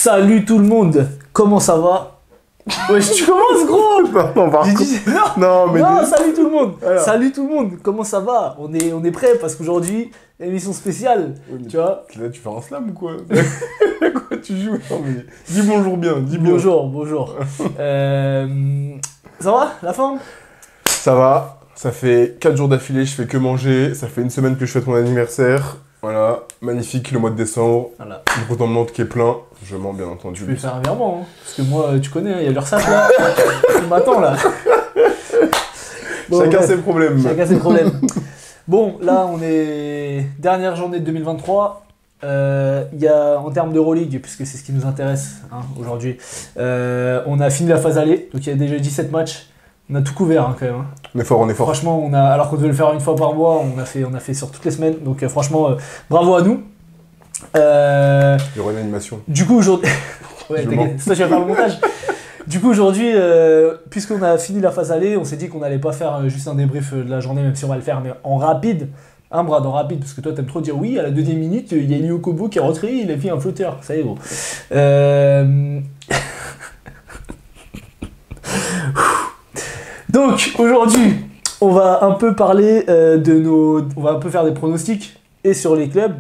Salut tout le monde, comment ça va? Wesh, tu commences gros. Non, salut tout le monde. Alors. Salut tout le monde, comment ça va? On est prêt parce qu'aujourd'hui, émission spéciale, Oui, tu vois. Là, tu fais un slam ou quoi? Quoi tu joues? Non, mais dis bonjour bien, dis bien. Bonjour. Ça va, la forme? Ça va, ça fait 4 jours d'affilée, je fais que manger, ça fait une semaine que je fête mon anniversaire. Voilà, magnifique le mois de décembre, Voilà. mon compte en banque qui est plein, je mens bien entendu. Je vais faire un virement, hein, parce que moi, tu connais, il y a l'URSSAF là, il m'attend là. Bon, Chacun bref. ses problèmes. Chacun ses problèmes. Bon, là, on est dernière journée de 2023. Il y a, en termes d'Euroleague, puisque c'est ce qui nous intéresse hein, aujourd'hui, on a fini la phase aller. Donc, il y a déjà 17 matchs. On a tout couvert hein, quand même. Hein. On est fort, on est fort. Franchement, alors qu'on devait le faire une fois par mois, on a fait sur toutes les semaines. Donc, franchement, bravo à nous. Il y aura une animation. Du coup, aujourd'hui. Ouais, Je t'inquiète, c'est toi qui vas faire le montage. Du coup, aujourd'hui, puisqu'on a fini la phase aller, on s'est dit qu'on n'allait pas faire juste un débrief de la journée, même si on va le faire, mais en rapide. Un bras dans rapide, parce que toi, t'aimes trop dire oui, à la deuxième minute, il y a Elio Kobo qui est rentré, il a fait un flotteur. Ça y est, gros. Donc, aujourd'hui, on va un peu parler on va un peu faire des pronostics, et sur les clubs,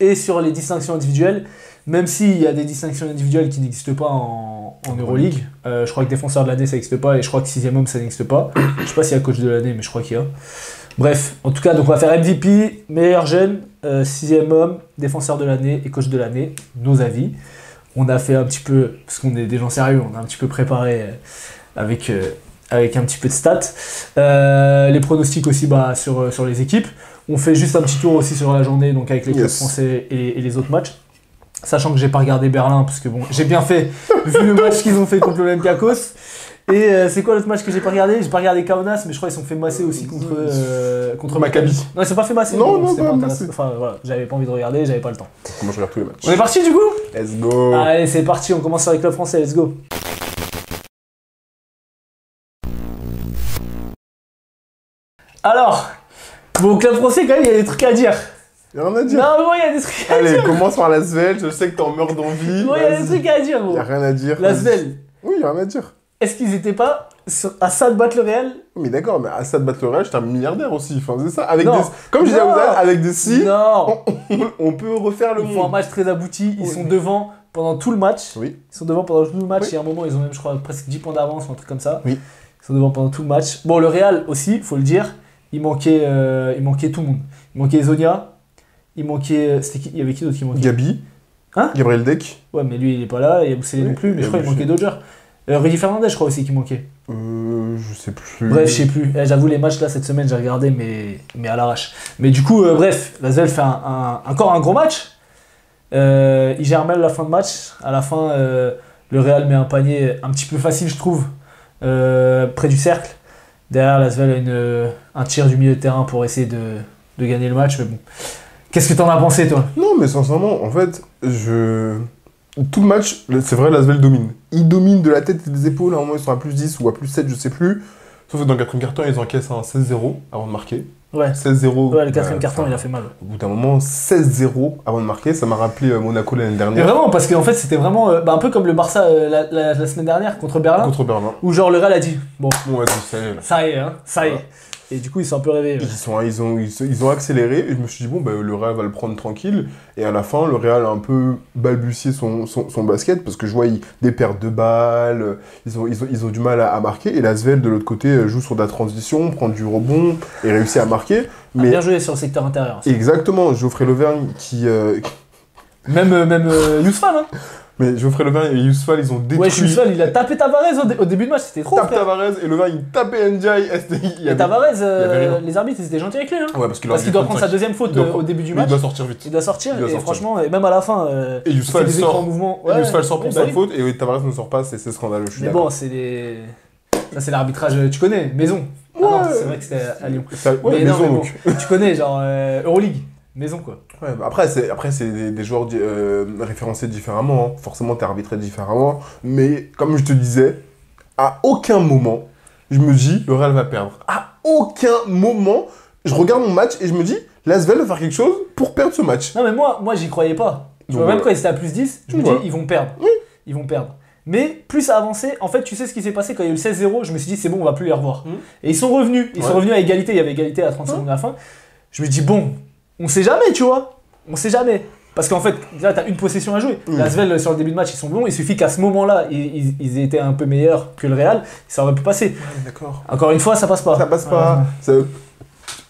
et sur les distinctions individuelles, même s'il y a des distinctions individuelles qui n'existent pas en Euroleague. Je crois que défenseur de l'année ça n'existe pas et je crois que 6ème homme ça n'existe pas. Je sais pas s'il y a coach de l'année mais je crois qu'il y a. Bref, en tout cas donc on va faire MVP, meilleur jeune, 6ème homme, défenseur de l'année et coach de l'année, nos avis. On a fait un petit peu, parce qu'on est des gens sérieux, on a un petit peu préparé avec un petit peu de stats. Les pronostics aussi sur les équipes. On fait juste un petit tour aussi sur la journée, donc avec les clubs français et les autres matchs. Sachant que j'ai pas regardé Berlin, parce que bon, j'ai bien fait, vu le match qu'ils ont fait contre l'Olympiakos. Et c'est quoi l'autre match que j'ai pas regardé? J'ai pas regardé Kaunas, mais je crois qu'ils sont fait masser aussi contre Maccabi. Non, ils sont pas fait masser. Non, c'était pas intéressant. massé. Enfin voilà, j'avais pas envie de regarder, j'avais pas le temps. Moi je regarde tous les matchs. On est parti du coup? Let's go. Allez, c'est parti, on commence sur les clubs français, let's go. Alors, bon, club français quand même, il y a des trucs à dire. Y'a rien à dire. Non, bon, il y a des trucs à Allez, dire. commence par la Svel, je sais que t'en meurs d'envie. Bon, il y a des trucs à dire, gros. Y'a rien à dire. La vas-y. Svel, Oui, y'a rien à dire. est-ce qu'ils étaient pas à ça de battre le Real? Mais d'accord, mais Assad battre le Real, j'étais un milliardaire aussi. Enfin, c'est ça. Avec Non. des... Comme je disais à Non. vous, avec des si, Non. on peut refaire le Ils font un monde. match très abouti, ils Oui. sont devant pendant tout le match. Oui. Ils sont devant pendant tout le match Oui. et à un moment ils ont même je crois presque 10 points d'avance ou un truc comme ça. Oui. Ils sont devant pendant tout le match. Bon le Real aussi, faut le dire, il manquait tout le monde. Il manquait Zonia, il manquait... Il y avait qui d'autre qui manquait? Gabi. Hein? Gabriel Deck. Ouais mais lui il est pas là, il y a Boussélé Oui, non plus, mais il y je a crois qu'il manquait Boussélé. Dodger. Rudy Fernandez je crois aussi qu'il manquait. Je sais plus. Bref, je sais plus. J'avoue, les matchs là cette semaine, j'ai regardé, mais à l'arrache. Mais du coup, bref, la Svel fait encore un gros match. Il gère mal la fin de match. À la fin, le Real met un panier un petit peu facile, je trouve, près du cercle. Derrière, la Svel a un tir du milieu de terrain pour essayer de gagner le match. Mais bon, qu'est-ce que t'en as pensé, toi? Non, mais sincèrement, en fait, tout le match, c'est vrai, l'Asvel domine. Ils dominent de la tête et des épaules. À un moment, ils sont à plus 10 ou à plus 7, je sais plus. Sauf que dans le quatrième carton, ils encaissent un 16-0 avant de marquer. Ouais. 16-0. Ouais, le quatrième carton, il a fait mal. Au bout d'un moment, 16-0 avant de marquer. Ça m'a rappelé Monaco l'année Mais dernière. vraiment, parce qu'en fait, c'était vraiment un peu comme le Barça la semaine dernière contre Berlin. Contre Berlin. Où genre le Real a dit, bon, Bon, vas-y, ça y est, là. ça y est, hein, ça y est. Ouais. Et du coup, ils sont un peu réveillés. Ils ont accéléré et je me suis dit, bon, bah, le Real va le prendre tranquille. Et à la fin, le Real a un peu balbutié son basket parce que je vois des pertes de balles, ils ont du mal à marquer. Et la Svel, de l'autre côté, joue sur de la transition, prend du rebond et réussit à marquer. Mais Bien joué sur le secteur intérieur. exactement, Geoffrey Lauvergne qui... Même Yousfal, hein. Mais Geoffrey Lauvergne et Yousfal, ils ont détruit... Ouais, Yousfal, il a tapé Tavares au début de match, c'était trop. Tape frère. Tavares et Lauvergne, il tapait Ndiaye. Et Tavares, avait rien. les arbitres, ils étaient gentils avec lui. Hein. Ouais, Parce qu'il doit prendre sa deuxième faute au début du Il match. doit sortir vite. Il doit sortir, Il doit et sortir. franchement, et même à la fin, Et il fait Yousfal des écrans en sort. mouvement. Yousfal sort pour oui, sa bah oui. faute et Tavares ne sort pas, c'est scandaleux, je suis Mais d'accord. bon, ça c'est l'arbitrage, tu connais, Maison. Ah non, Ouais. c'est vrai que c'était à Lyon. Ça- ouais, Mais non, maison, mais bon, donc. tu connais, genre Euroleague, Maison quoi. Ouais, bah après, c'est des joueurs référencés différemment. Hein. Forcément, t'es arbitré différemment. Mais comme je te disais, à aucun moment, je me dis, le Real va perdre. À aucun moment, je regarde mon match et je me dis, l'Asvel va faire quelque chose pour perdre ce match. Non mais moi j'y croyais pas. Tu vois, même quand ils étaient à plus 10, je me dis, Ouais. ils vont perdre. Oui. Ils vont perdre. Mais plus ça avançait, en fait, tu sais ce qui s'est passé quand il y a eu le 16-0, je me suis dit, c'est bon, on va plus les revoir. Et ils sont revenus. Ils sont revenus à égalité, il y avait égalité à 30 secondes à la fin. Je me dis, bon, on sait jamais, tu vois. On sait jamais. Parce qu'en fait, là, t'as une possession à jouer. L'Asvel, sur le début de match, ils sont bons. Il suffit qu'à ce moment-là, ils aient été un peu meilleurs que le Real. Ça aurait pu passer. Ouais, d'accord. Encore une fois, ça passe pas. Ça passe pas.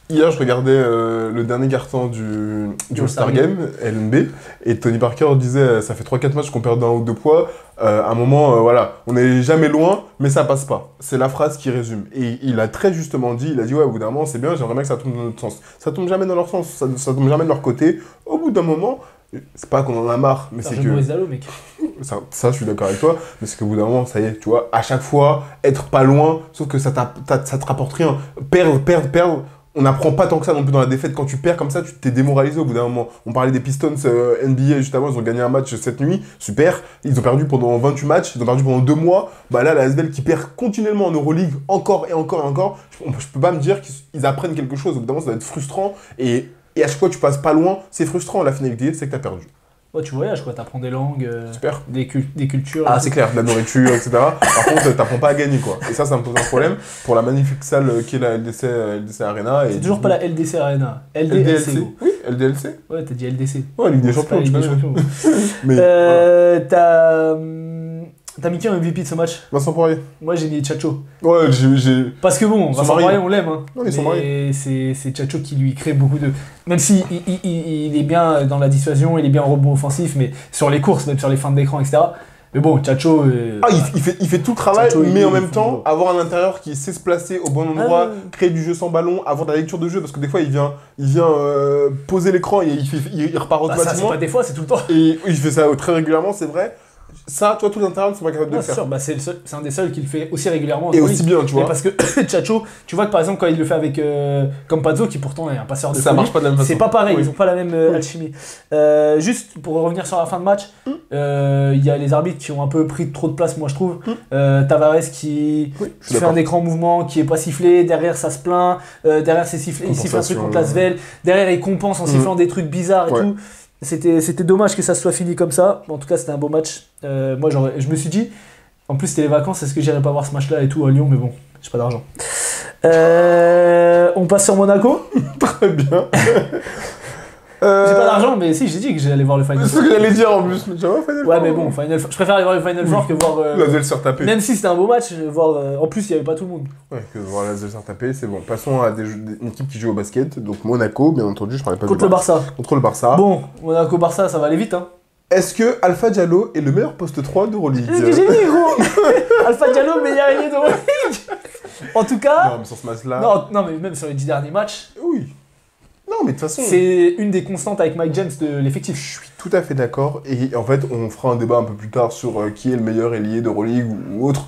Hier, je regardais le dernier carton du All-Star Game, LNB, et Tony Parker disait ça fait 3-4 matchs qu'on perd d'un ou deux poids. À un moment, voilà, on n'est jamais loin, mais ça passe pas. C'est la phrase qui résume. Et il a très justement dit, il a dit ouais, au bout d'un moment, c'est bien, j'aimerais bien que ça tombe dans notre sens. Ça tombe jamais dans leur sens, ça tombe jamais de leur côté. Au bout d'un moment, c'est pas qu'on en a marre, mais c'est que... Maurice Dallo, mec. Ça, je suis d'accord avec toi, mais c'est qu'au bout d'un moment, ça y est, tu vois, à chaque fois, être pas loin, sauf que ça te rapporte rien. Perdre. On n'apprend pas tant que ça non plus dans la défaite. Quand tu perds comme ça, tu t'es démoralisé au bout d'un moment. On parlait des Pistons NBA juste avant, ils ont gagné un match cette nuit, super. Ils ont perdu pendant 28 matchs, ils ont perdu pendant 2 mois. Bah là, la ASvel qui perd continuellement en Euroleague, encore et encore et encore. Je peux pas me dire qu'ils apprennent quelque chose. Au bout d'un moment, ça va être frustrant. Et à chaque fois que tu passes pas loin, c'est frustrant. La finalité, c'est que t'as perdu. Ouais, tu voyages quoi, t'apprends des langues, Super. des cultures. Ah, c'est clair, de la nourriture, etc. Par contre, t'apprends pas à gagner, quoi. Et ça me pose un problème pour la magnifique salle qui est la LDC Arena. C'est toujours pas la LDC Arena. LDLC. Oui, LDLC. Ouais, t'as dit LDC. Ouais, Ligue des Bon, Champions, c'est pas tu la Ligue connais. des Mais T'as mis qui en MVP de ce match? Vincent Poirier. Moi j'ai mis Tchatcho. Ouais, j'ai... Parce que bon, Ils sont Vincent mariés. Poirier on l'aime. Hein. Non, ils sont mais c'est Tchatcho qui lui crée beaucoup de... Même si il est bien dans la dissuasion, il est bien en rebond offensif, mais sur les courses, même sur les fins d'écran, etc. Mais bon, Tchatcho... Ah, il fait tout le travail, Tchatcho, mais en il même faut- temps, avoir un intérieur qui sait se placer au bon endroit, Ah. créer du jeu sans ballon, avoir de la lecture de jeu, parce que des fois, il vient poser l'écran et il repart Bah, ça c'est automatiquement. pas des fois, c'est tout le temps. Et il fait ça très régulièrement, c'est vrai. Ça, toi, tout l'intérieur, tu sont pas capable de Ouais, le c'est faire. sûr, bah, c'est un des seuls qui le fait aussi régulièrement. en Et Euroleague. aussi bien, tu Mais vois. parce que Tchatcho, tu vois que par exemple quand il le fait avec Campazzo, qui pourtant est un passeur de Ça folie, marche pas de la même façon. c'est pas pareil, Oui. ils ont pas la même alchimie. Juste pour revenir sur la fin de match, il y a les arbitres qui ont un peu pris trop de place, moi je trouve. Tavares qui Oui, je suis fait un d'accord. écran mouvement qui est pas sifflé, derrière ça se plaint, derrière c'est sifflé, il siffle un truc contre l'Asvel, derrière il compense en sifflant des trucs bizarres et Ouais. tout. C'était dommage que ça se soit fini comme ça. En tout cas, c'était un beau match. Moi, je me suis dit, en plus, c'était les vacances, est-ce que j'irais pas voir ce match-là et tout à Lyon, mais bon, j'ai pas d'argent. On passe sur Monaco. Très bien. J'ai pas d'argent, mais si, j'ai dit que j'allais voir le Final C'est ce Four. que j'allais dire en plus. Mais tu vois, Final Ouais, Four, mais bon, Final Four. Je préfère aller voir le Final Four que voir. La Zelle se retaper. Même si c'était un beau match, voir. En plus, il y avait pas tout le monde. Ouais, que voir la Zelle se retaper, c'est bon. Passons à une équipe qui joue au basket. Donc Monaco, bien entendu, je parlais pas Contre du le Barça. Contre le Barça. Bon, Monaco-Barça, ça va aller vite, hein. Est-ce que Alpha Diallo est le meilleur poste 3 d'Euroleague? C'est ce que j'ai dit, gros. Alpha Diallo, meilleur ailier de Euroleague. En tout cas. Non, mais sur ce match-là. Non, mais même sur les 10 derniers matchs, Oui. Non, mais de toute façon. c'est une des constantes avec Mike James de l'effectif. Je suis tout à fait d'accord. Et en fait, on fera un débat un peu plus tard sur qui est le meilleur ailier d'Euroleague ou autre.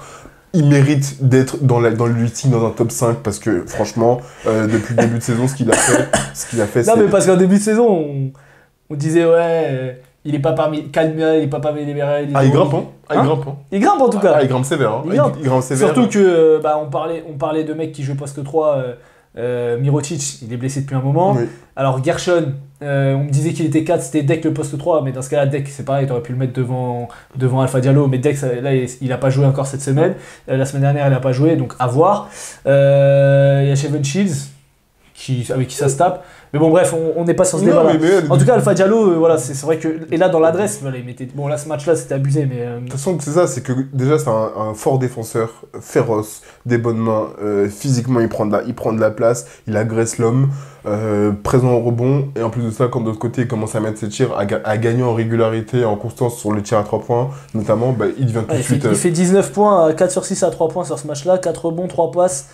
Il mérite d'être dans le listing dans un top 5 parce que franchement, depuis le début de saison, ce qu'il a fait, Non, c'est... mais parce qu'en début de saison, on disait, ouais, il est pas parmi Calmia, il est pas parmi les meilleurs ailiers Ah, il d'Euroleague. grimpe, hein. Ah, il Hein grimpe, hein. Il grimpe en tout cas. Ah, il grimpe sévère, hein. Il grimpe. Il grimpe sévère. Surtout que, on parlait de mecs qui jouent poste 3. Mirotic, il est blessé depuis un moment. Oui. Alors Gershon, on me disait qu'il était 4, c'était Deck le poste 3, mais dans ce cas-là, Deck, c'est pareil, t'aurais pu le mettre devant Alpha Diallo, mais Deck, là, il a pas joué encore cette semaine. La semaine dernière, il a pas joué, donc à voir. Il y a Sheven Shields, avec qui ça se tape. Mais bon, bref, on n'est pas sur ce Non, débat-là. mais En tout cas, Alpha Diallo, voilà, c'est vrai que. Et là, dans l'adresse, voilà, il mettait. Bon, là, ce match-là, c'était abusé, mais. De toute façon, c'est ça, c'est que déjà, c'est un fort défenseur, féroce, des bonnes mains, physiquement, il prend de la place, il agresse l'homme, présent au rebond, et en plus de ça, quand de l'autre côté, il commence à mettre ses tirs, à gagner en régularité et en constance sur le tir à 3 points, notamment, bah, il devient tout de suite... Il fait 19 points, 4 sur 6 à 3 points sur ce match-là, 4 rebonds, 3 passes,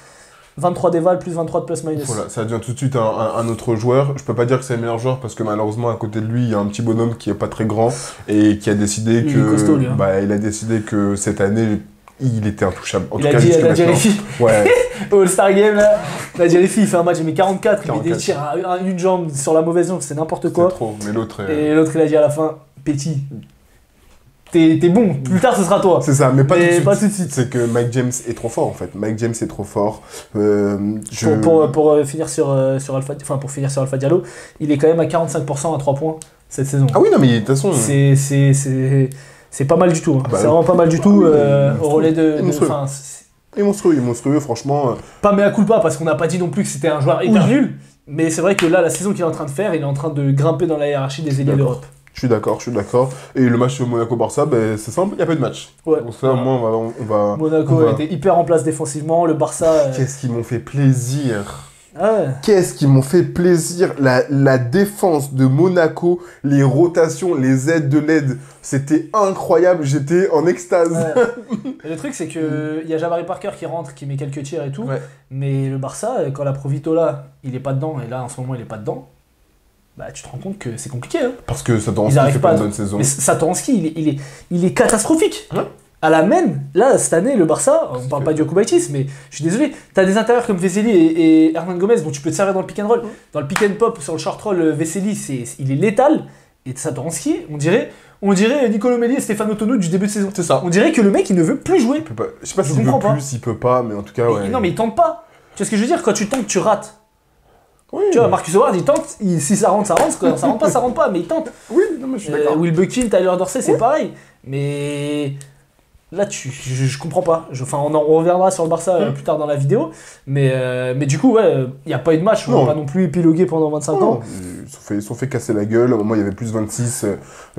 23 dévals, plus 23 de plus-minus. Voilà, ça devient tout de suite un autre joueur. Je peux pas dire que c'est le meilleur joueur parce que malheureusement à côté de lui il y a un petit bonhomme qui est pas très grand et qui a décidé Il que est costaud, lui, hein. il a décidé que cette année il était intouchable. En Il tout a cas dit jusque à maintenant. Jerifi, Ouais. au All-Star Game, là, Jerifi, il fait un match, il met 44, il met des 44. tirs à une jambe sur la mauvaise jambe, c'est n'importe C'est quoi. trop. Mais l'autre. Et l'autre, il a dit à la fin, Petit, t'es bon, plus tard ce sera toi. C'est ça, mais pas tout de suite. suite. C'est que Mike James est trop fort en fait. Mike James est trop fort. Pour finir sur Alpha Diallo, il est quand même à 45% à 3 points cette saison. Ah oui, non, mais de toute façon. C'est pas mal du tout. Hein. Ah bah, c'est vraiment pas mal du tout au relais de. Il est monstrueux, franchement. Pas mea culpa parce qu'on n'a pas dit non plus que c'était un joueur hyper nul. Mais c'est vrai que là, la saison qu'il est en train de faire, il est en train de grimper dans la hiérarchie des ailiers d'Europe. Je suis d'accord. Et le match Monaco-Barça, c'est simple, il n'y a pas de match. Ouais. Donc ça, moi, on va... Monaco a été hyper en place défensivement, le Barça... Qu'est-ce qu'ils m'ont fait plaisir. Ah ouais. Qu'est-ce qu'ils m'ont fait plaisir. La défense de Monaco, les rotations, les aides de l'aide, c'était incroyable, j'étais en extase. Ouais. Et le truc, c'est qu'il y a Jabari Parker qui rentre, qui met quelques tirs et tout, mais le Barça, quand la Provitola, il est pas dedans, et là, en ce moment, il est pas dedans, bah tu te rends compte que c'est compliqué. Hein. Parce que Satoranski fait pas une bonne saison. Mais Satoranski, il est catastrophique. Ouais. À la main, là, cette année, le Barça, on parle pas du Okubaitis, mais je suis désolé, t'as des intérieurs comme Vesely et Hernan Gomez dont tu peux te servir dans le pick and roll. Dans le pick and pop, sur le short roll, Vesely, il est létal. Et Satoranski, on dirait Nicolo Melli et Stéphane Otono du début de saison. C'est ça. On dirait que le mec, il ne veut plus jouer. Je sais pas s'il veut plus, s'il peut pas, mais en tout cas, ouais. Non, mais il tente pas. Tu vois ce que je veux dire? Quand tu tentes, tu rates. Oui. Tu vois, Marcus Howard, il tente, si ça rentre, ça rentre, quand ça rentre pas, ça rentre pas, mais il tente. Oui, non, mais je suis d'accord. Will Buckin, Tyler Dorsey, c'est pareil. Mais là, je comprends pas. On reviendra sur le Barça plus tard dans la vidéo. Mais du coup, ouais, il n'y a pas eu de match. On va pas non plus épiloguer pendant 25 ans. Ils se sont fait casser la gueule. À un moment, il y avait plus 26.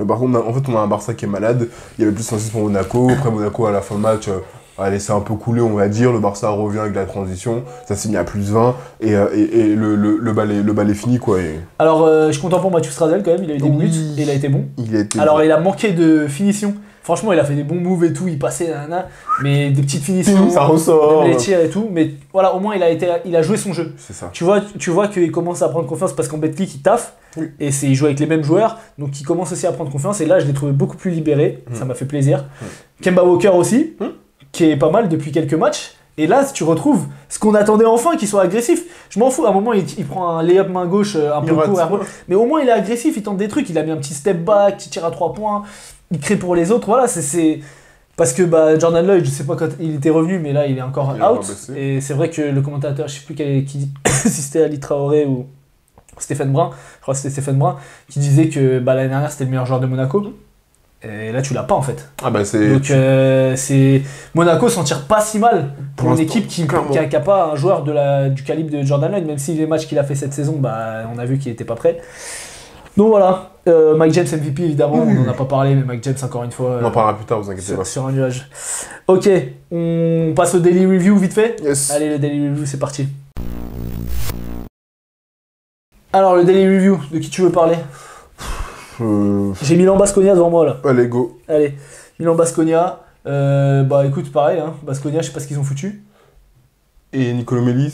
Par contre, en fait, on a un Barça qui est malade. Il y avait plus 26 pour Monaco. Après, Monaco, à la fin de match... Allez, c'est un peu coulé, on va dire. Le Barça revient avec la transition. Ça signe à plus 20. Et le bal est fini, quoi. Alors, je suis content pour Mathieu Stradel, quand même. Il a eu des minutes et il a été bon. Il a manqué de finition. Franchement, il a fait des bons moves et tout. Il passait, mais des petites finitions. Ça ressort. Les tirs et tout. Mais voilà, au moins, il a joué son jeu. C'est ça. Tu vois qu'il commence à prendre confiance parce qu'en Betclic, il taffe. Oui. Et il joue avec les mêmes joueurs. Donc, il commence aussi à prendre confiance. Et là, je l'ai trouvé beaucoup plus libéré. Ça m'a fait plaisir. Kemba Walker aussi. Qui est pas mal depuis quelques matchs. Et là, tu retrouves ce qu'on attendait enfin, qu'il soit agressif. Je m'en fous, à un moment, il prend un lay-up main gauche un peu court. Mais au moins, il est agressif, il tente des trucs. Il a mis un petit step back, il tire à 3 points, il crée pour les autres. Voilà, c'est... Parce que Jordan Lloyd, je sais pas quand il était revenu, mais là, il est encore out. Et c'est vrai que le commentateur, je sais plus qui si c'était Ali Traoré ou Stéphane Brun, je crois que c'était Stéphane Brun, qui disait que l'année dernière, c'était le meilleur joueur de Monaco. Et là, tu l'as pas en fait. Donc, Monaco s'en tire pas si mal pour une équipe qui a pas un joueur du calibre de Jordan Lloyd, même si les matchs qu'il a fait cette saison, on a vu qu'il était pas prêt. Donc voilà, Mike James MVP évidemment, on en a pas parlé, mais Mike James encore une fois. On en parlera plus tard, vous inquiétez pas. Sur un nuage. Ok, on passe au Daily Review vite fait. Yes. Allez, le Daily Review, c'est parti. Alors, le Daily Review, de qui tu veux parler? J'ai Milan Baskonia devant moi là. Allez, go. Allez, Milan Baskonia. Écoute, pareil, hein. Baskonia, je sais pas ce qu'ils ont foutu. Et Nicolo Melli,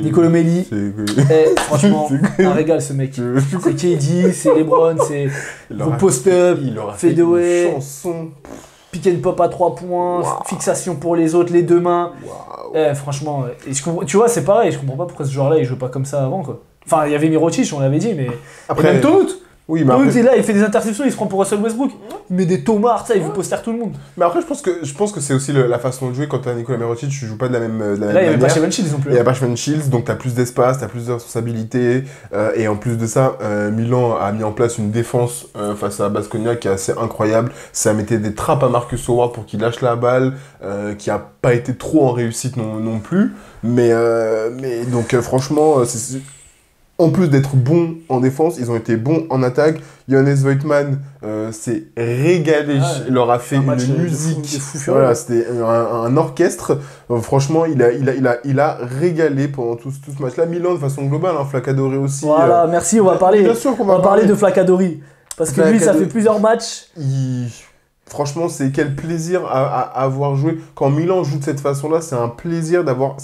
Nicolo Melli. Franchement, un régal ce mec. C'est KD, c'est LeBron, c'est post-up, fadeaway, chanson. Pick and pop à 3 points, fixation pour les autres, les deux mains. Franchement, tu vois, c'est pareil, je comprends pas pourquoi ce joueur-là il joue pas comme ça avant quoi. Enfin, il y avait Mirotic, on l'avait dit, mais. Après, même Tonut. Oui, mais Tonut, là, il fait des interceptions, il se prend pour Russell Westbrook. Il met des tomards, il veut poster tout le monde. Mais après, je pense que c'est aussi la façon de jouer. Quand t'as Nicolas Mirotic, tu joues pas de la même manière. Là, il n'y avait pas Shevon Shields non plus. Il n'y a pas Shevon Shields, donc t'as plus d'espace, t'as plus de responsabilités. Et en plus de ça, Milan a mis en place une défense face à Baskonia qui est assez incroyable. Ça mettait des trappes à Marcus Howard pour qu'il lâche la balle, qui a pas été trop en réussite non plus. Mais donc, franchement, en plus d'être bons en défense, ils ont été bons en attaque. Johannes Voigtmann s'est régalé, leur a fait une musique. Voilà, c'était un orchestre. Franchement, il a régalé pendant tout ce match-là. Milan, de façon globale, hein, Flacadori aussi. Voilà, merci, on va parler. Bien sûr qu'on va parler de Flacadori. Parce que lui, ça fait plusieurs matchs. Franchement, c'est quel plaisir à avoir joué. Quand Milan joue de cette façon-là, c'est un plaisir d'avoir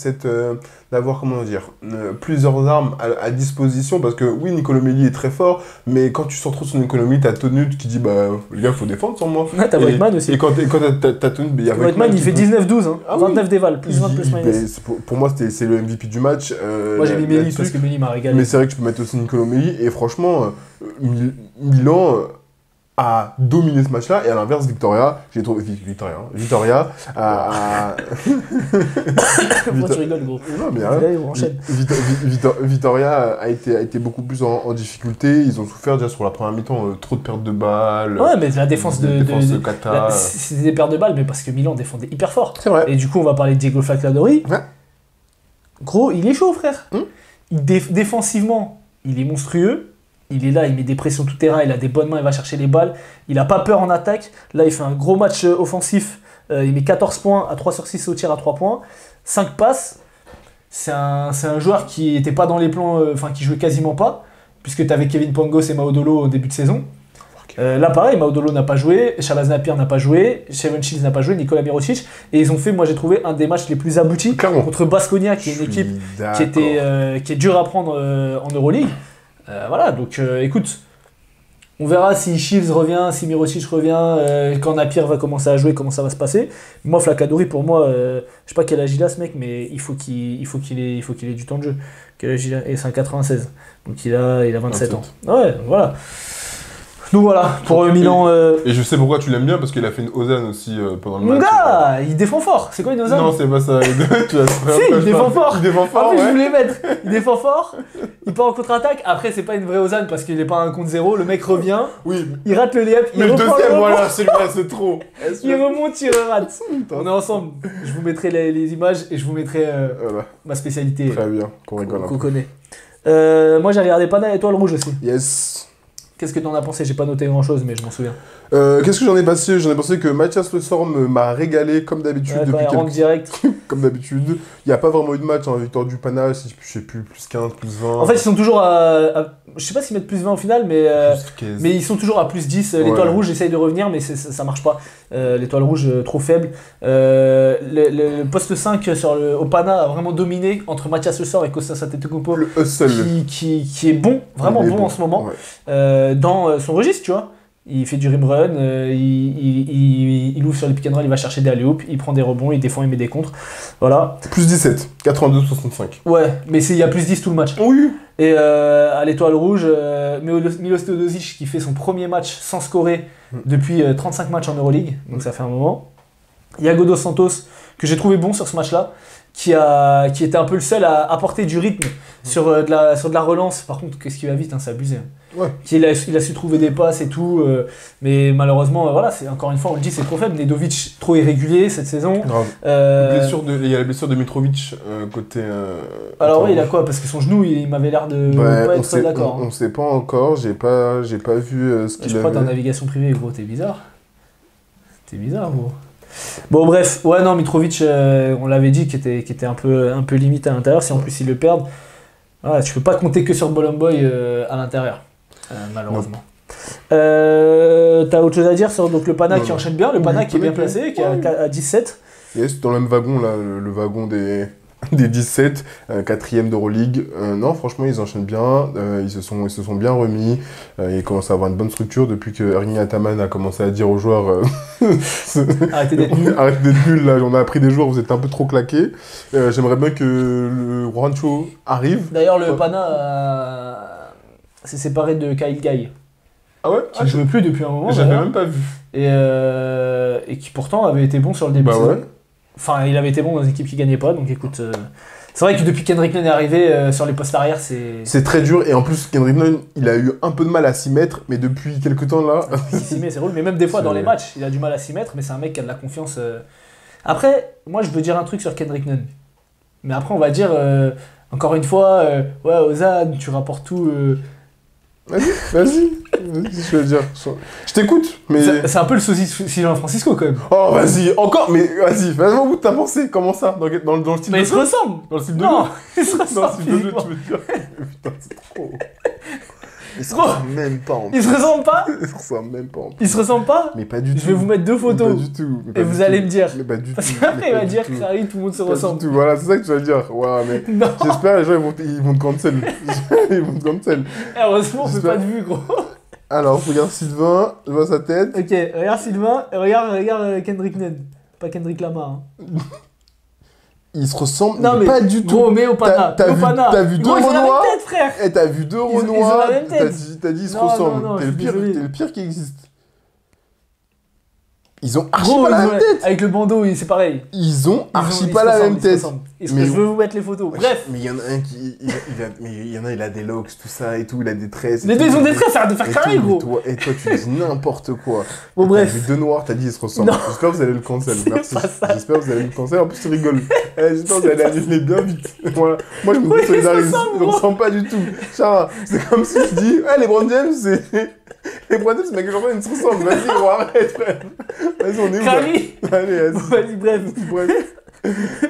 plusieurs armes à disposition. Parce que oui, Nicolo Melli est très fort, mais quand tu sors trop son économie, t'as Tonut qui dit les gars, faut défendre sans moi. T'as Voigtmann aussi. Et quand t'as Tonut, il y a Voigtmann, il fait 19-12, 29 déval, plus 20 plus minus. Pour moi, c'est le MVP du match. Moi, j'ai mis Melli parce que Melli m'a régalé. Mais c'est vrai que tu peux mettre aussi Nicolo Melli. Et franchement, Milan a dominé ce match-là, et à l'inverse, Victoria, j'ai trouvé... Victoria a... Pourquoi tu rigoles, gros? Non, mais Allez, on enchaîne. Victoria a été beaucoup plus en difficulté. Ils ont souffert déjà sur la première mi-temps, trop de pertes de balles. Ouais, mais la défense de Qatar. C'était des pertes de balles, mais parce que Milan défendait hyper fort. C'est vrai. Et du coup, on va parler de Diego Falcadori. Ouais. Gros, il est chaud, frère. Défensivement, il est monstrueux. Il est là, il met des pressions tout terrain, il a des bonnes mains, il va chercher les balles. Il n'a pas peur en attaque. Là, il fait un gros match offensif. Il met 14 points à 3 sur 6 au tir à 3 points. 5 passes. C'est un joueur qui n'était pas dans les plans, qui jouait quasiment pas, puisque tu avais Kevin Pangos et Maudolo au début de saison. Là, pareil, Maudolo n'a pas joué, Shabazz Napier n'a pas joué, Shevon Shields n'a pas joué, Nikola Mirotic. Et ils ont fait, moi j'ai trouvé, un des matchs les plus aboutis contre Baskonia, qui est une équipe qui est dure à prendre en Euroleague. Voilà, donc écoute, on verra si Shields revient, si Mirotic revient, quand Napier va commencer à jouer, comment ça va se passer. Moi, Falcadori, pour moi, je sais pas quel âge il a ce mec, mais il faut qu'il ait du temps de jeu. Quel âge il a? Et c'est un 96, donc il a 27 ans. Ouais, voilà. Donc voilà, pour Milan... Et je sais pourquoi tu l'aimes bien, parce qu'il a fait une Ozan aussi pendant le match. Mon gars, il défend fort. C'est quoi une Ozan? Non, c'est pas ça. Si, il défend fort. Il défend fort, en plus, ouais. je voulais mettre. Il défend fort, il part en contre-attaque. Après, c'est pas une vraie Ozan parce qu'il est pas un contre 0. Le mec revient, Oui. il rate le layup, il Mais le reprend deuxième, le rebond. voilà, celui-là, c'est trop. Il remonte, il rate. On est ensemble. Je vous mettrai les images et je vous mettrai Voilà. ma spécialité. Très bien, qu'on rigole un Qu'on peu. connaît. Moi, j'ai regardé Pana Étoile Rouge aussi. Yes. Qu'est-ce que t'en as pensé? J'ai pas noté grand chose, mais je m'en souviens. Qu'est-ce que j'en ai passé? J'en ai pensé que Mathias Le Sorm m'a régalé comme d'habitude. Ouais, Depuis il rentre direct. Comme d'habitude. Il n'y a pas vraiment eu de match, hein. Victoire du Pana, je sais plus, plus 15, plus 20. En fait, ils sont toujours je sais pas s'ils mettent plus 20 au final, mais ils sont toujours à plus 10. L'étoile rouge essaye de revenir, mais ça marche pas. L'étoile rouge, trop faible. Le poste 5 au Pana a vraiment dominé entre Mathias Le Sort et Kostas Antetokounmpo. Le hustle. Qui est bon, vraiment bon en ce moment. Ouais. Dans son registre, tu vois. Il fait du rim run, il ouvre sur les pick and roll, il va chercher des alley-oops, il prend des rebonds, il défend, il met des contres. Voilà. Plus 17, 82-65. Ouais, mais il y a plus 10 tout le match. Oui. Et à l'étoile rouge, Milos Teodosic qui fait son premier match sans scorer depuis 35 matchs en Euroleague, donc ça fait un moment. Iago Dos Santos, que j'ai trouvé bon sur ce match-là, qui était un peu le seul à apporter du rythme sur de la relance. Par contre, qu'est-ce qui va vite, hein, c'est abusé. Ouais. Il a su trouver des passes et tout, mais malheureusement, voilà, encore une fois, on le dit, c'est trop faible. Nedovic, trop irrégulier cette saison. Il y a la blessure de Mitrovic côté. Alors oui, il a quoi? Parce que son genou, il m'avait l'air de pas être d'accord. On sait pas encore, j'ai pas vu ce qu'il avait. Je crois que t'es en navigation privée, gros, t'es bizarre. T'es bizarre, gros. Bon bref, ouais non, Mitrovic, on l'avait dit, qui était un peu limite à l'intérieur. Si en plus ils le perdent, voilà, tu peux pas compter que sur Bolomboy à l'intérieur, malheureusement. T'as autre chose à dire sur donc, le Pana qui enchaîne bien, le Pana qui est bien placé, qui est à 17. Yes, dans le même wagon là, le wagon des 17, 4ème d'Euroleague. Non, franchement, ils enchaînent bien. Ils se sont bien remis. Ils commencent à avoir une bonne structure depuis que Erling Ataman a commencé à dire aux joueurs arrêtez d'être nuls. Arrêtez d'être nuls, là. On a appris des joueurs, vous êtes un peu trop claqués. J'aimerais bien que le Juancho arrive. D'ailleurs, le Pana s'est séparé de Kyle Guy. Ah ouais? Qui ne jouait plus depuis un moment. J'avais même pas vu. Et qui pourtant avait été bon sur le début de saison. Ouais. Enfin, il avait été bon dans une équipe qui gagnait pas, donc écoute. C'est vrai que depuis qu'Hendrick Nunn est arrivé sur les postes arrière, c'est très dur. Et en plus, Kendrick Nunn, il a eu un peu de mal à s'y mettre, mais depuis quelques temps là. Il s'y met, c'est drôle. Mais même des fois dans les matchs, il a du mal à s'y mettre, mais c'est un mec qui a de la confiance. Après, moi je veux dire un truc sur Kendrick Nunn. Mais après, on va dire, encore une fois, ouais, Ozan, tu rapportes tout. Vas-y, je vais dire. Je t'écoute, mais. C'est un peu le sosie Jean Francisco quand même. Oh, vas-y, encore, mais vas-y au bout de ta pensée, comment ça? Dans le style mais de jeu. Mais ils se ressemblent. Dans le style de non, jeu. Ils se ressemblent. Dans le style de jeu, tu veux dire. Putain, c'est trop. Ils se ressemblent même pas en plus. Ils se ressemblent pas? Ils se ressemblent même pas en plus. Ils se ressemblent pas? Mais pas du tout. Je vais vous mettre 2 photos. Pas du tout. Et vous allez me dire. Mais pas du tout. Parce qu'après, il va dire que Harry, tout le monde se ressemble. Pas du tout, voilà, c'est ça que tu vas dire. Ouais, mais. Non. J'espère les gens ils vont te cancel. Ils vont te cancel. Heureusement, on fait pas de vue, gros. Alors, regarde Sylvain, je vois sa tête. Ok, regarde Sylvain, regarde Kendrick Nunn. Pas Kendrick Lamar. Hein. Ils se ressemblent, non, mais pas du tout. Gros, mais au Pana. T'as vu deux Renois. Ils ont la même tête, frère. T'as vu deux Renois. T'as dit ils se ressemblent. T'es le pire qui existe. Ils ont archi Gros, pas la ils ont- même tête. avec le bandeau, c'est pareil. Ils ont archi Ils pas se la ressemblent, même ils se tête. ressemblent. Mais Je veux vous mettre les photos. Bref. Mais il y en a un qui. Il y en a, il a des locks, tout ça et tout, il a des tresses. et Les tout. deux, ils ont des traits, ça arrête de faire Et carré, tout, gros. et toi, tu dis n'importe quoi. Bon, T'as bref. vu deux noirs, t'as dit ils se ressemblent. Non. J'espère que vous allez le cancel. C'est Merci. pas ça. J'espère que vous allez le cancel. En plus, tu rigoles. J'espère que vous allez annuler bien vite. Voilà. Moi, je me Oui, ils se désolidarise. ressemblent, Ils ne gros. ressemblent pas du tout. Chara, c'est comme si je dis les LeBron James, c'est. Les LeBron James, Michael Jordan, ils se ressemblent. Vas-y, gros, arrête, frère. Vas-y, on est où là Carré. Allez, Bon, vas-y. vas-y, bref. Bref.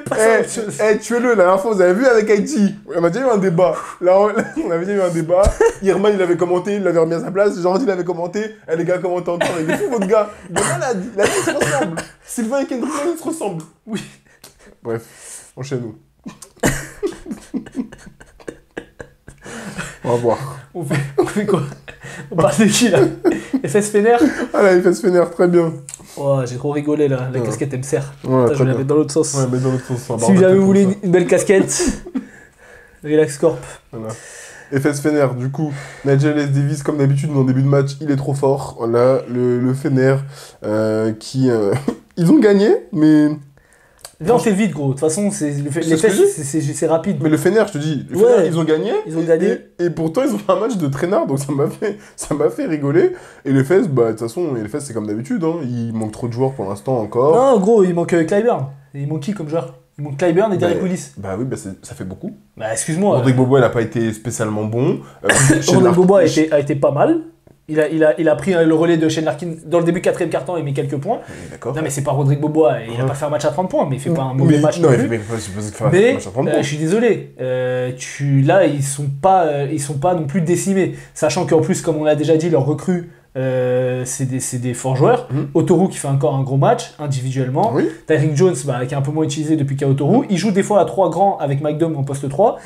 Passons à autre chose. Tuez-le, la dernière fois, vous avez vu avec Haïti. On a déjà eu un débat. Là, on avait déjà eu un débat. Irman, il avait commenté, il l'avait remis à sa place. Jordi, il avait commenté. Et les gars commentent encore. Il est fou, votre gars. Il est malade. La vie, ils se ressemblent. Sylvain et Kendrick, ils se ressemblent. Oui. Bref, enchaîne-nous. On va voir. On fait quoi? On parle de qui là? FS Fener? Ah là, il fait se vénère, très bien. Oh, j'ai trop rigolé là, la Ouais. casquette elle me sert. Ouais, Putain, je très vais la bien. mettre dans l'autre sens. Ouais, mais dans l'autre sens, c'est un Si bordel jamais comme vous voulez ça. une belle casquette, Relax Corp. Voilà. FS Fener, du coup, Nigel S. Davis, comme d'habitude, en début de match, il est trop fort. Voilà, le Fener qui. Ils ont gagné, mais. Viens, on fait vite gros. De toute façon, les ce que je fesses, c'est rapide. Mais le Fener, je te dis, le Ouais. Fener, ils ont gagné. Ils ont gagné. Et pourtant, ils ont fait un match de traînard, donc ça m'a fait rigoler. Et les Fesses, bah, de toute façon, les Fesses, c'est comme d'habitude, hein. Il manque trop de joueurs pour l'instant encore. Non, gros, il manque Clyburn. Il manque qui comme joueur? Il manque Clyburn et Derek Willis. Bah oui, bah ça fait beaucoup. Bah, excuse-moi. Rodrigue Bobo, il n'a pas été spécialement bon. Rodrigue Bobo a été pas mal. Il a pris le relais de Shane Larkin dans le début 4ème quart-temps, il met quelques points. D'accord. Non mais c'est pas Rodrigue Bobo, il a pas fait un match à 30 points, mais il fait pas un mauvais match non non il plus. fait pas faire un Mais match à 30 points. je suis désolé, là ils sont pas non plus décimés, sachant qu'en plus comme on l'a déjà dit leurs recrues c'est des forts joueurs. Otoro qui fait encore un gros match individuellement. Oui. Tyreek Jones qui est un peu moins utilisé depuis qu'il y a Otoro. Il joue des fois à 3 grands avec Mike Dome en poste 3.